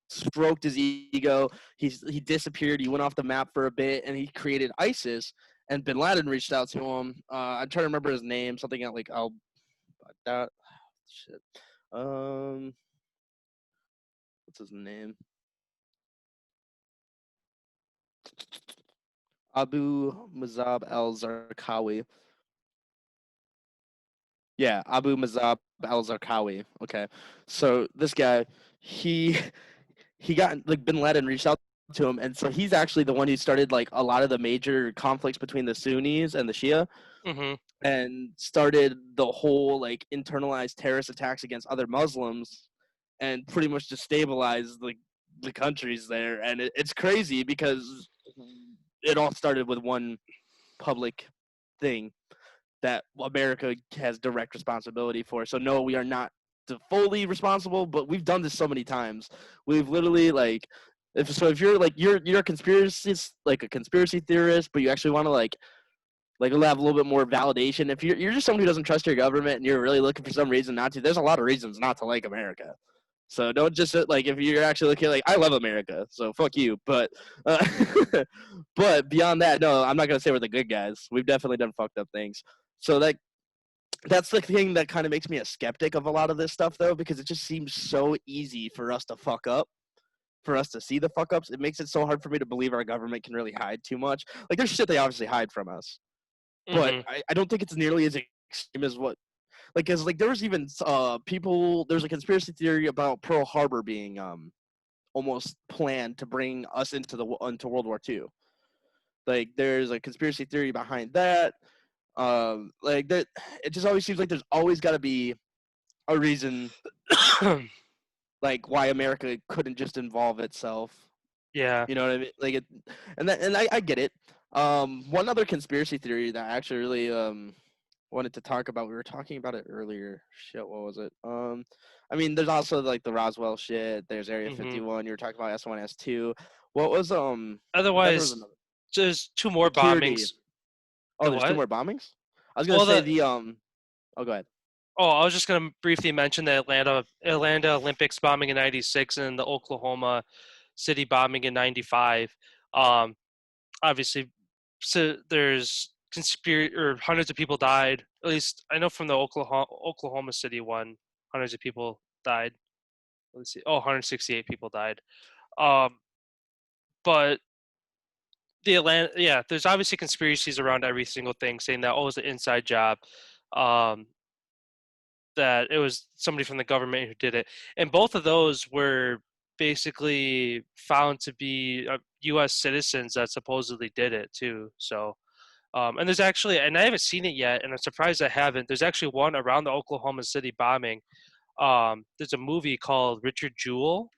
stroked his ego. He disappeared. He went off the map for a bit, and he created ISIS. And Bin Laden reached out to him. I'm trying to remember his name. Something like that. Shit. Um, what's his name? Abu Mazab al-Zarqawi. Yeah, Abu Mazab al-Zarqawi. Okay, so this guy, he he got like Bin Laden reached out to him, and so he's actually the one who started like a lot of the major conflicts between the Sunnis and the Shia, Hmm. and started the whole like internalized terrorist attacks against other Muslims, and pretty much destabilized the countries there. And it's crazy because it all started with one public thing that America has direct responsibility for. So no, we are not fully responsible, but we've done this so many times. We've literally like if you're like you're a conspiracy, like a conspiracy theorist, but you actually want to like Like it'll have a little bit more validation. If you're just someone who doesn't trust your government and you're really looking for some reason not to, there's a lot of reasons not to like America. So don't just like if you're actually looking like I love America, so fuck you. But but beyond that, no, I'm not gonna say we're the good guys. We've definitely done fucked up things. So that's the thing that kind of makes me a skeptic of a lot of this stuff though, because it just seems so easy for us to fuck up. For us to see the fuck ups, it makes it so hard for me to believe our government can really hide too much. Like there's shit they obviously hide from us, but Hmm. I don't think it's nearly as extreme as what like because like there was even people there's a conspiracy theory about Pearl Harbor being almost planned to bring us into World War II. Like there's a conspiracy theory behind that. Like that, it just always seems like there's always got to be a reason, like why America couldn't just involve itself. Yeah. You know what I mean? Like it, and I get it. One other conspiracy theory that I actually really wanted to talk about. We were talking about it earlier. Shit, what was it? I mean, there's also like the Roswell shit. There's Area Hmm. 51. You were talking about S1, S2. What was I thought there was Otherwise, another just two more security. bombings. Oh, The there's two what? more bombings. I was gonna Well, say the the Oh, go ahead. oh, I was just gonna briefly mention the Atlanta Olympics bombing in '96 and the Oklahoma City bombing in '95. Um, Obviously, so there's conspiracy or hundreds of people died. At least I know from the Oklahoma City one, hundreds of people died. Let's see. Oh, 168 people died. Um, but the Atlanta, yeah, there's obviously conspiracies around every single thing, saying that oh, it's an inside job. Um, that it was somebody from the government who did it, and both of those were basically found to be U.S. citizens that supposedly did it too. So, and there's actually, and I haven't seen it yet, and I'm surprised I haven't. There's actually one around the Oklahoma City bombing. There's a movie called Richard Jewell,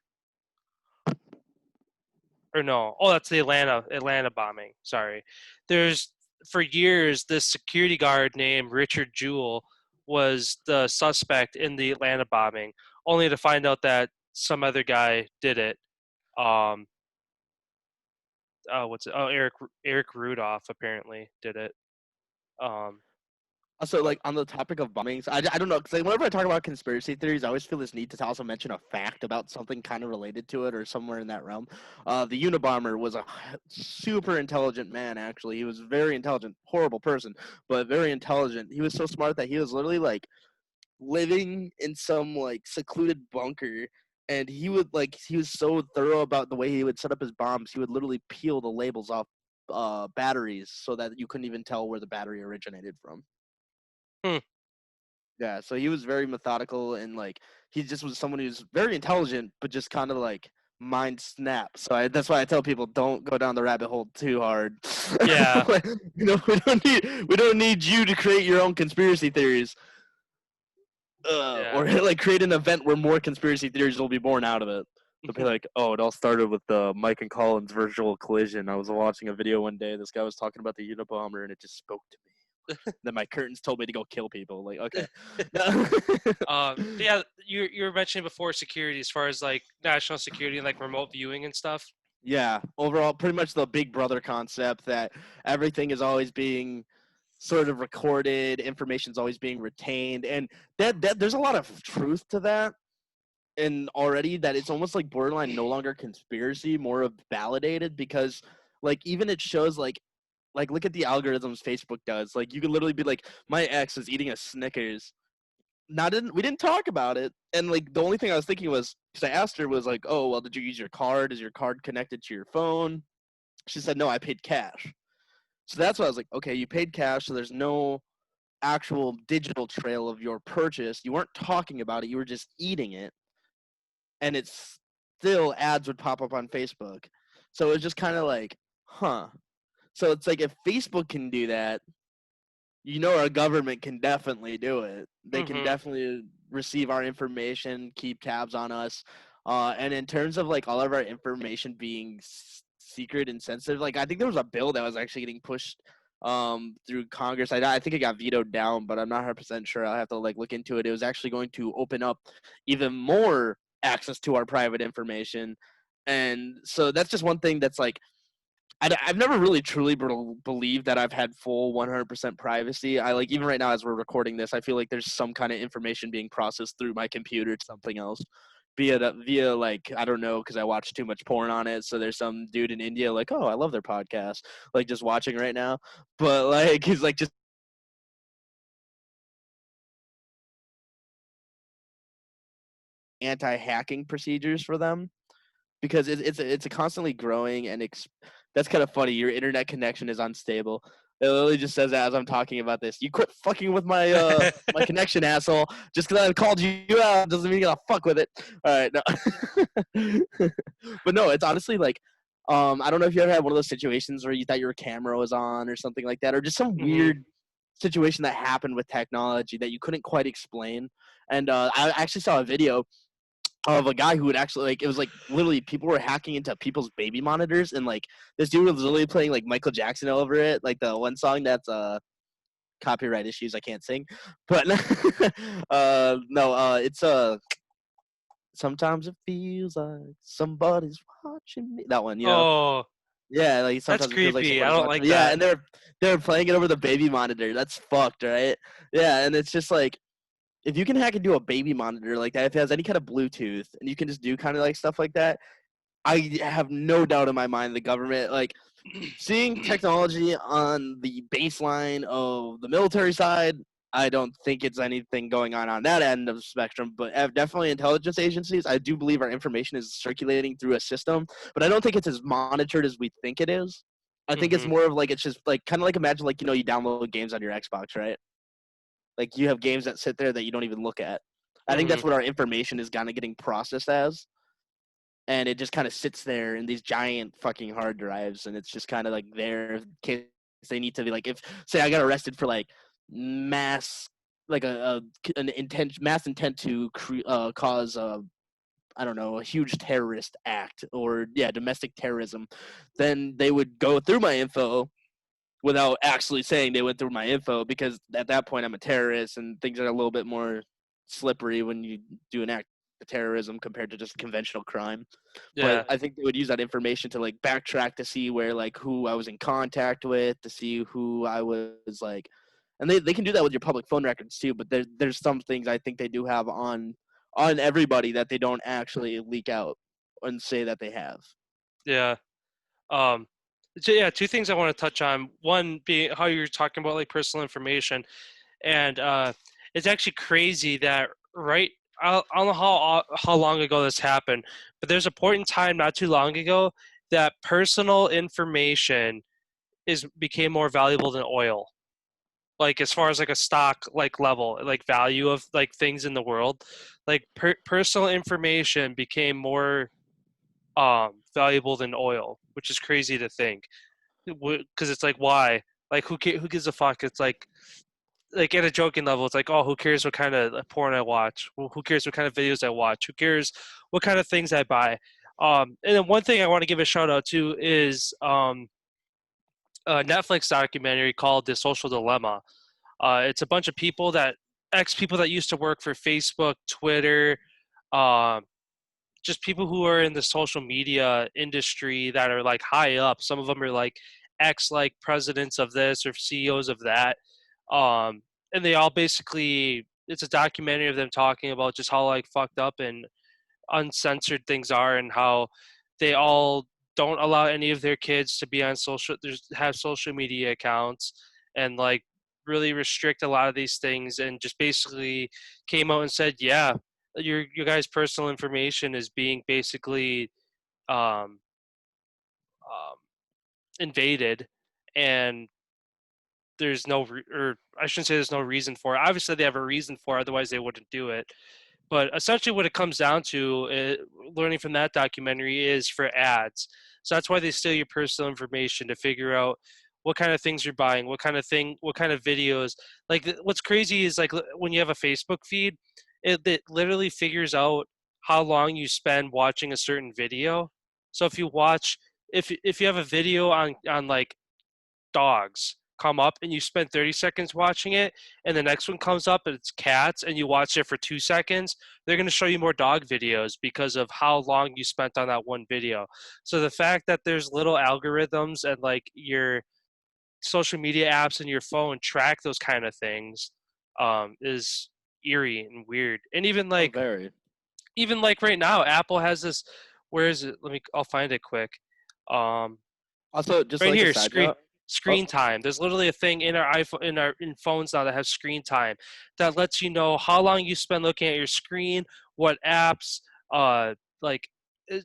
or no, oh, that's the Atlanta bombing. Sorry, there's for years this security guard named Richard Jewell was the suspect in the Atlanta bombing, only to find out that some other guy did it. Um, what's it? Oh, Eric Rudolph apparently did it. Um, Also, but like on the topic of bombings, I don't know because like, whenever I talk about conspiracy theories, I always feel this need to also mention a fact about something kind of related to it or somewhere in that realm. The Unabomber was a super intelligent man. Actually, he was very intelligent, horrible person, but very intelligent. He was so smart that he was literally like living in some like secluded bunker. And he was so thorough about the way he would set up his bombs. He would literally peel the labels off batteries so that you couldn't even tell where the battery originated from. hmm, Yeah, so he was very methodical and like he just was someone who's very intelligent, but just kind of like mind snap. So that's why I tell people don't go down the rabbit hole too hard. yeah, We don't need you to create your own conspiracy theories, yeah. or like create an event where more conspiracy theories will be born out of it. They'll be like, oh, it all started with the Mike and Collin's virtual collision. I was watching a video one day. This guy was talking about the Unabomber, and it just spoke to me. Then my curtains told me to go kill people. Like, okay. But yeah, you were mentioning before security as far as like national security and like remote viewing and stuff. Yeah, overall, pretty much the Big Brother concept that everything is always being sort of recorded, information's always being retained, and that there's a lot of truth to that. And already that it's almost like borderline no longer conspiracy, more of validated because like even it shows like look at the algorithms Facebook does. Like you could literally be like, my ex is eating a Snickers. We didn't talk about it, and like the only thing I was thinking was because I asked her was like, oh well, did you use your card? Is your card connected to your phone? She said no, I paid cash. So that's why I was like, okay, you paid cash, so there's no actual digital trail of your purchase. You weren't talking about it, you were just eating it, and it's still ads would pop up on Facebook. So it was just kind of like, huh. So it's like if Facebook can do that, you know our government can definitely do it. They can Hmm. definitely receive our information, keep tabs on us. And in terms of like all of our information being secret and sensitive, like I think there was a bill that was actually getting pushed through Congress. I think it got vetoed down, but I'm not 100% sure. I'll have to like look into it. It was actually going to open up even more access to our private information. And so that's just one thing that's like I've never really truly believed that I've had full 100% privacy. I like even right now as we're recording this, I feel like there's some kind of information being processed through my computer to something else, via like I don't know because I watch too much porn on it. So there's some dude in India like, oh, I love their podcast, like just watching right now, but like he's like just anti-hacking procedures for them because it's a constantly growing and that's kind of funny. Your internet connection is unstable. It literally just says that as I'm talking about this. You quit fucking with my my connection, asshole. Just because I called you out doesn't mean you gotta fuck with it. All right, no. But no, it's honestly like, I don't know if you ever had one of those situations where you thought your camera was on or something like that, or just some Hmm. weird situation that happened with technology that you couldn't quite explain. And I actually saw a video of a guy who would actually like it was like literally people were hacking into people's baby monitors and like this dude was literally playing like Michael Jackson over it, like the one song that's copyright issues I can't sing, but no it's sometimes it feels like somebody's watching me, that one, you know. Oh, Yeah, like that's sometimes it feels like creepy. I somebody's don't watching like me. Yeah, that. and they're playing it over the baby monitor. That's fucked, right? Yeah, and it's just like if you can hack into a baby monitor like that, if it has any kind of Bluetooth, and you can just do kind of like stuff like that, I have no doubt in my mind the government, like seeing technology on the baseline of the military side. I don't think it's anything going on that end of the spectrum, but definitely intelligence agencies. I do believe our information is circulating through a system, but I don't think it's as monitored as we think it is. I think it's Hmm. more of like it's just like kind of like imagine like you download games on your Xbox, right? Like you have games that sit there that you don't even look at. I think Hmm. that's what our information is kind of getting processed as, and it just kind of sits there in these giant fucking hard drives, and it's just kind of like there in case they need to be like if say I got arrested for like mass like an intent mass intent to cause I don't know, a huge terrorist act or yeah domestic terrorism, then they would go through my info without actually saying they went through my info because at that point I'm a terrorist and things are a little bit more slippery when you do an act of terrorism compared to just conventional crime. But Yeah, I think they would use that information to like backtrack to see where like who I was in contact with, to see who I was like, and they can do that with your public phone records too. But there's some things I think they do have on everybody that they don't actually leak out and say that they have. yeah. Um, so yeah, two things I want to touch on. One being how you're talking about like personal information, and it's actually crazy that right. I don't know how long ago this happened, but there's a point in time not too long ago that personal information is became more valuable than oil. Like as far as like a stock like level, like value of like things in the world, like personal information became more valuable than oil, which is crazy to think. Because it's like why? Like who gives a fuck? It's like at a joking level, it's like, oh, who cares what kind of porn I watch? Well, who cares what kind of videos I watch? Who cares what kind of things I buy? And then one thing I want to give a shout out to is a Netflix documentary called The Social Dilemma. It's a bunch of people that ex people that used to work for Facebook, Twitter, um, just people who are in the social media industry that are like high up. Some of them are like ex like presidents of this or CEOs of that. Um, and they all basically it's a documentary of them talking about just how like fucked up and uncensored things are and how they all don't allow any of their kids to be on social have social media accounts and like really restrict a lot of these things and just basically came out and said yeah your guys personal information is being basically um, um, invaded and there's no or I shouldn't say there's no reason for it. Obviously they have a reason for it, otherwise they wouldn't do it. But essentially, what it comes down to, learning from that documentary, is for ads. So that's why they steal your personal information to figure out what kind of things you're buying, what kind of videos. Like what's crazy is like when you have a Facebook feed, it literally figures out how long you spend watching a certain video. So if you watch, if you have a video on like dogs, come up and you spend 30 seconds watching it, and the next one comes up and it's cats and you watch it for 2 seconds, they're going to show you more dog videos because of how long you spent on that one video. So the fact that there's little algorithms and like your social media apps and your phone track those kind of things is eerie and weird. And Oh, very. even like right now, Apple has this. Where is it? I'll find it quick. Um, Also, just right like a here, side note. Oh, screen time. There's literally a thing in our iPhone in phones now that has screen time that lets you know how long you spend looking at your screen, what apps, like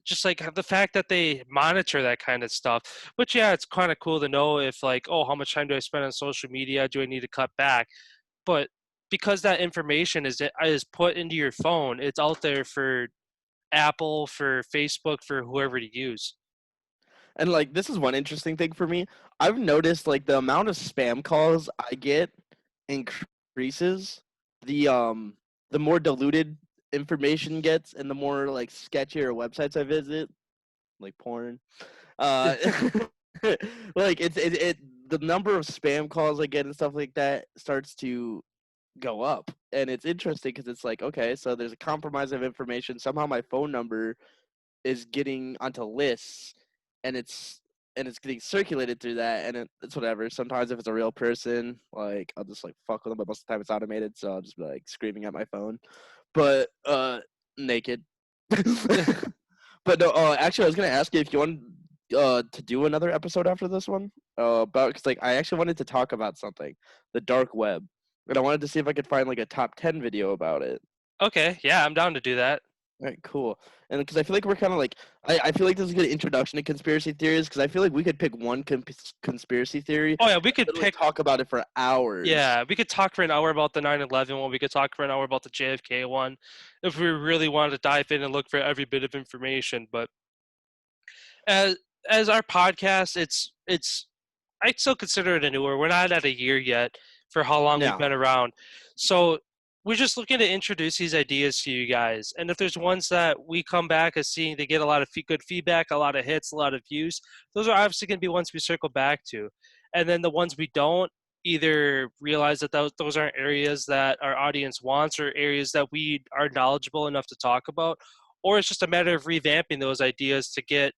just like the fact that they monitor that kind of stuff. But yeah, it's kind of cool to know if like, oh, how much time do I spend on social media? Do I need to cut back? But because that information is put into your phone, it's out there for Apple, for Facebook, for whoever to use. and like this is one interesting thing for me. I've noticed like the amount of spam calls I get increases. The more diluted information gets, and the more like sketchier websites I visit, like porn. Uh, like the number of spam calls I get and stuff like that starts to go up, and it's interesting because it's like, okay, so there's a compromise of information. Somehow my phone number is getting onto lists, and it's getting circulated through that, and it's whatever. Sometimes if it's a real person, like I'll just like fuck with them, but most of the time it's automated, so I'll just be like screaming at my phone, but naked. But no, actually, I was gonna ask you if you want to do another episode after this one, about because like I actually wanted to talk about something, the dark web, and I wanted to see if I could find like a top 10 video about it. Okay, yeah, I'm down to do that. All right, cool. And because I feel like we're kind of like, I feel like this is a good introduction to conspiracy theories because I feel like we could pick one conspiracy theory Oh yeah, we and could literally pick. talk about it for hours. Yeah, we could talk for an hour about the 9/11 one. We could talk for an hour about the JFK one, if we really wanted to dive in and look for every bit of information. But as as our podcast, it's I still consider it a newer. We're not at a year yet for how long we've Yeah. been around. So we're just looking to introduce these ideas to you guys. And if there's ones that we come back as seeing they get a lot of good feedback, a lot of hits, a lot of views, those are obviously going to be ones we circle back to. And then the ones we don't, either realize that those aren't areas that our audience wants or areas that we are knowledgeable enough to talk about, or it's just a matter of revamping those ideas to get,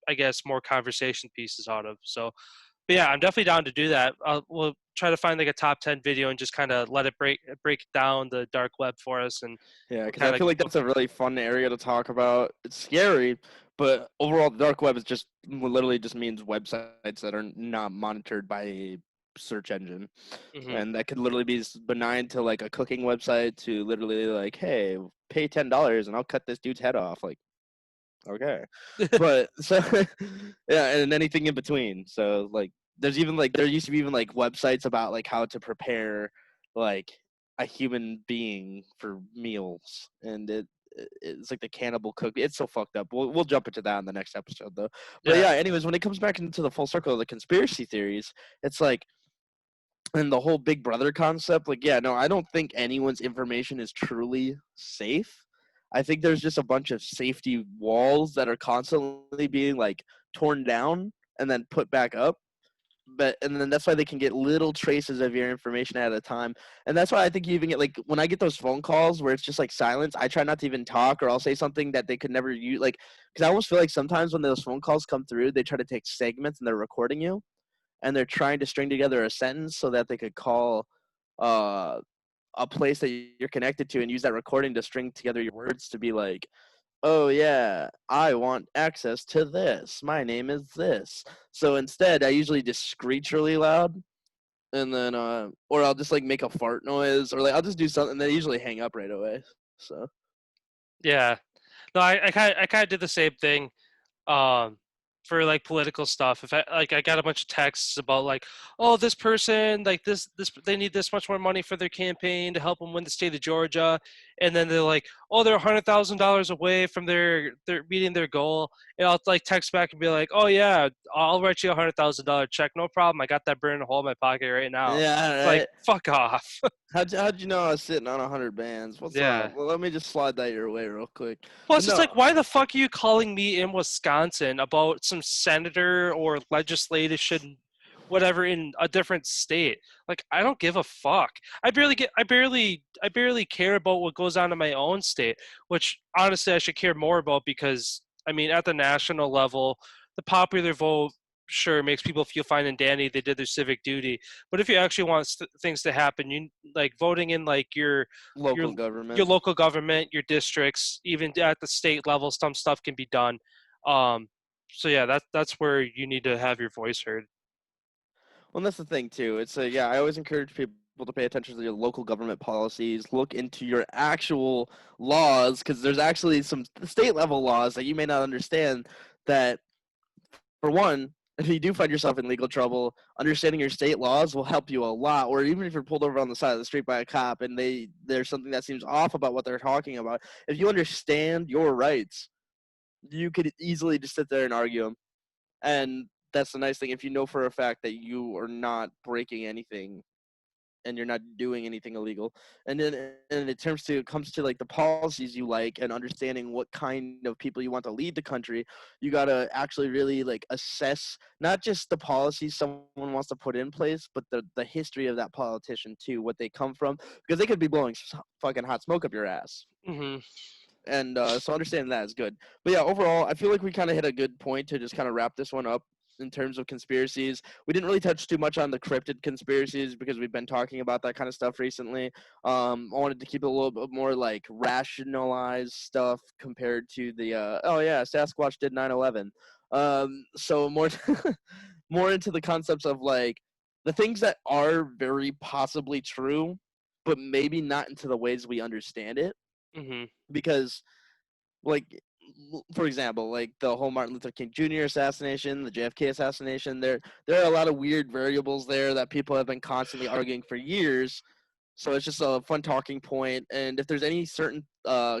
I guess, more conversation pieces out of. So but yeah, I'm definitely down to do that. We'll try to find like a top 10 video and just kind of let it break down the dark web for us, and Yeah, we'll because I kind of feel like that's a really fun area to talk about. It's scary, but overall, the dark web is just literally just means websites that are not monitored by a search engine, hmm and that could literally be benign to like a cooking website to literally like, hey, pay $10 and I'll cut this dude's head off. Like, okay, but so yeah, and anything in between. So like, there's even like there used to be even like websites about like how to prepare like a human being for meals, and it's like the cannibal cook. It's so fucked up. We'll jump into that in the next episode though. But yeah, yeah, anyways, when it comes back into the full circle of the conspiracy theories, it's like, and the whole Big Brother concept, like, yeah, no, I don't think anyone's information is truly safe. I think there's just a bunch of safety walls that are constantly being like torn down and then put back up. But and then that's why they can get little traces of your information at a time. And that's why I think you even get like when I get those phone calls where it's just like silence, I try not to even talk, or I'll say something that they could never use. Like, because I almost feel like sometimes when those phone calls come through, they try to take segments and they're recording you, and they're trying to string together a sentence so that they could call uh, a place that you're connected to and use that recording to string together your words to be like, oh yeah, I want access to this. My name is this. So instead, I usually just screech really loud, and then or I'll just like make a fart noise, or like I'll just do something. And they usually hang up right away. So yeah. No, I kind of did the same thing. um for like political stuff. If I got a bunch of texts about like, oh, this person like this they need this much more money for their campaign to help them win the state of Georgia, and then they're like, oh, they're $100,000 away from their meeting their goal, and I'll like text back and be like, oh yeah, I'll write you $100,000 check, no problem. I got that burning hole in my pocket right now. yeah, It's like right. fuck off. How'd you know I was sitting on 100 bands? What's up? Yeah. Well, let me just slide that your way real quick. But Plus, it's no, like, why the fuck are you calling me in Wisconsin about some senator or legislation whatever in a different state. Like, I don't give a fuck. I barely care about what goes on in my own state, which honestly I should care more about, because I mean, at the national level, the popular vote sure makes people feel fine and dandy, they did their civic duty. But if you actually want things to happen, you like voting in like your Local your government. local government, your districts, even at the state level, some stuff can be done. um so yeah, that's where you need to have your voice heard. Well, that's the thing too. It's a yeah. I always encourage people to pay attention to your local government policies. Look into your actual laws because there's actually some state level laws that you may not understand. That for one, if you do find yourself in legal trouble, understanding your state laws will help you a lot. Or even if you're pulled over on the side of the street by a cop and there's something that seems off about what they're talking about, if you understand your rights, you could easily just sit there and argue them. And that's the nice thing. If you know for a fact that you are not breaking anything and you're not doing anything illegal, and then and in terms to comes to like the policies you like and understanding what kind of people you want to lead the country, you gotta actually really like assess not just the policies someone wants to put in place, but the history of that politician too, what they come from, because they could be blowing fucking hot smoke up your ass. Hmm. And so understanding that is good. But yeah, overall, I feel like we kind of hit a good point to just kind of wrap this one up in terms of conspiracies. We didn't really touch too much on the cryptid conspiracies because we've been talking about that kind of stuff recently. I wanted to keep it a little bit more like rationalized stuff compared to the oh yeah, Sasquatch did 9/11. So more more into the concepts of like the things that are very possibly true, but maybe not into the ways we understand it, Hmm. because like for example, like the whole Martin Luther King Jr. assassination, the JFK assassination, there are a lot of weird variables there that people have been constantly arguing for years. So it's just a fun talking point. And if there's any certain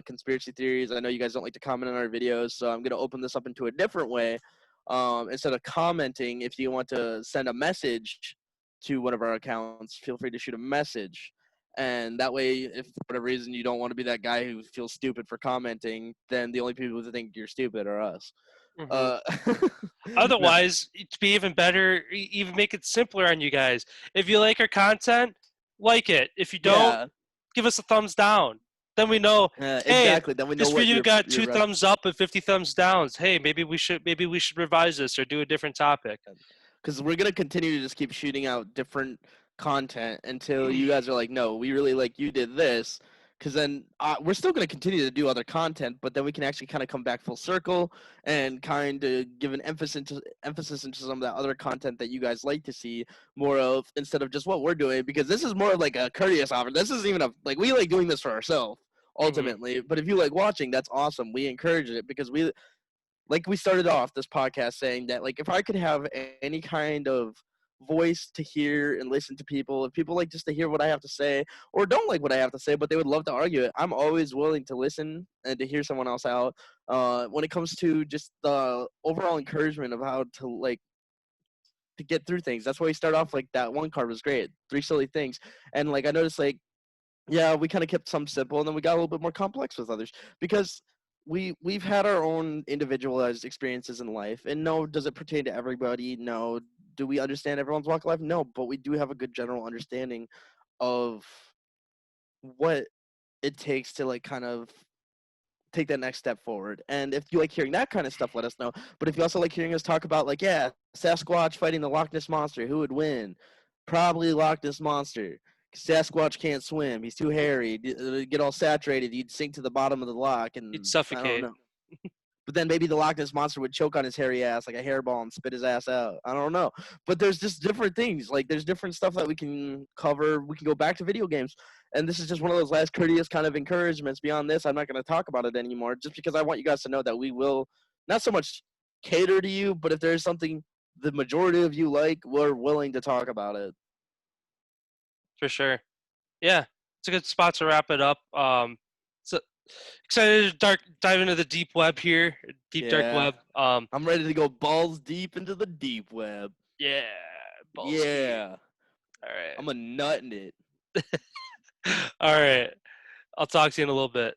conspiracy theories, I know you guys don't like to comment on our videos, so I'm going to open this up into a different way. Instead of commenting, if you want to send a message to one of our accounts, feel free to shoot a message. And that way, if for whatever reason you don't want to be that guy who feels stupid for commenting, then the only people who think you're stupid are us. Hmm. Uh, no, Otherwise, to be even better, even make it simpler on you guys. If you like our content, like it. If you don't, yeah, give us a thumbs down. Then we know, hey, exactly. Then we know this what video got your 2 thumbs up and 50 thumbs downs. Hey, maybe we should revise this or do a different topic. because we're gonna continue to just keep shooting out different content until you guys are like, no, we really like you did this. Because then we're still gonna continue to do other content, but then we can actually kind of come back full circle and kind of give an emphasis into some of that other content that you guys like to see more of instead of just what we're doing. Because this is more of like a courteous offer. This isn't even a like we like doing this for ourselves Hmm. ultimately. But if you like watching, that's awesome. We encourage it because we like we started off this podcast saying that like if I could have any kind of voice to hear and listen to people, if people like just to hear what I have to say or don't like what I have to say, but they would love to argue it, I'm always willing to listen and to hear someone else out. When it comes to just the overall encouragement of how to like to get through things, that's why we start off like that one card was great, three silly things, and like I noticed like yeah, we kind of kept some simple, and then we got a little bit more complex with others because we've had our own individualized experiences in life. And no, does it pertain to everybody? No. Do we understand everyone's walk of life? No, but we do have a good general understanding of what it takes to like kind of take that next step forward. And if you like hearing that kind of stuff, let us know. But if you also like hearing us talk about like, yeah, Sasquatch fighting the Loch Ness monster, who would win? Probably Loch Ness monster. Sasquatch can't swim. He's too hairy. Get all saturated. You'd sink to the bottom of the loch, You'd and I don't suffocate. know. But then maybe the Loch Ness monster would choke on his hairy ass like a hairball and spit his ass out. I don't know. But there's just different things. Like there's different stuff that we can cover. We can go back to video games. And this is just one of those last courteous kind of encouragements. Beyond this, I'm not going to talk about it anymore just because I want you guys to know that we will not so much cater to you, but if there's something the majority of you like, we're willing to talk about it. For sure. Yeah, it's a good spot to wrap it up. So excited to dive into the deep web here, deep dark Yeah. web. I'm ready to go balls deep into the deep web. Yeah, balls deep. Yeah. All right. I'm a nut in it. All right. I'll talk to you in a little bit.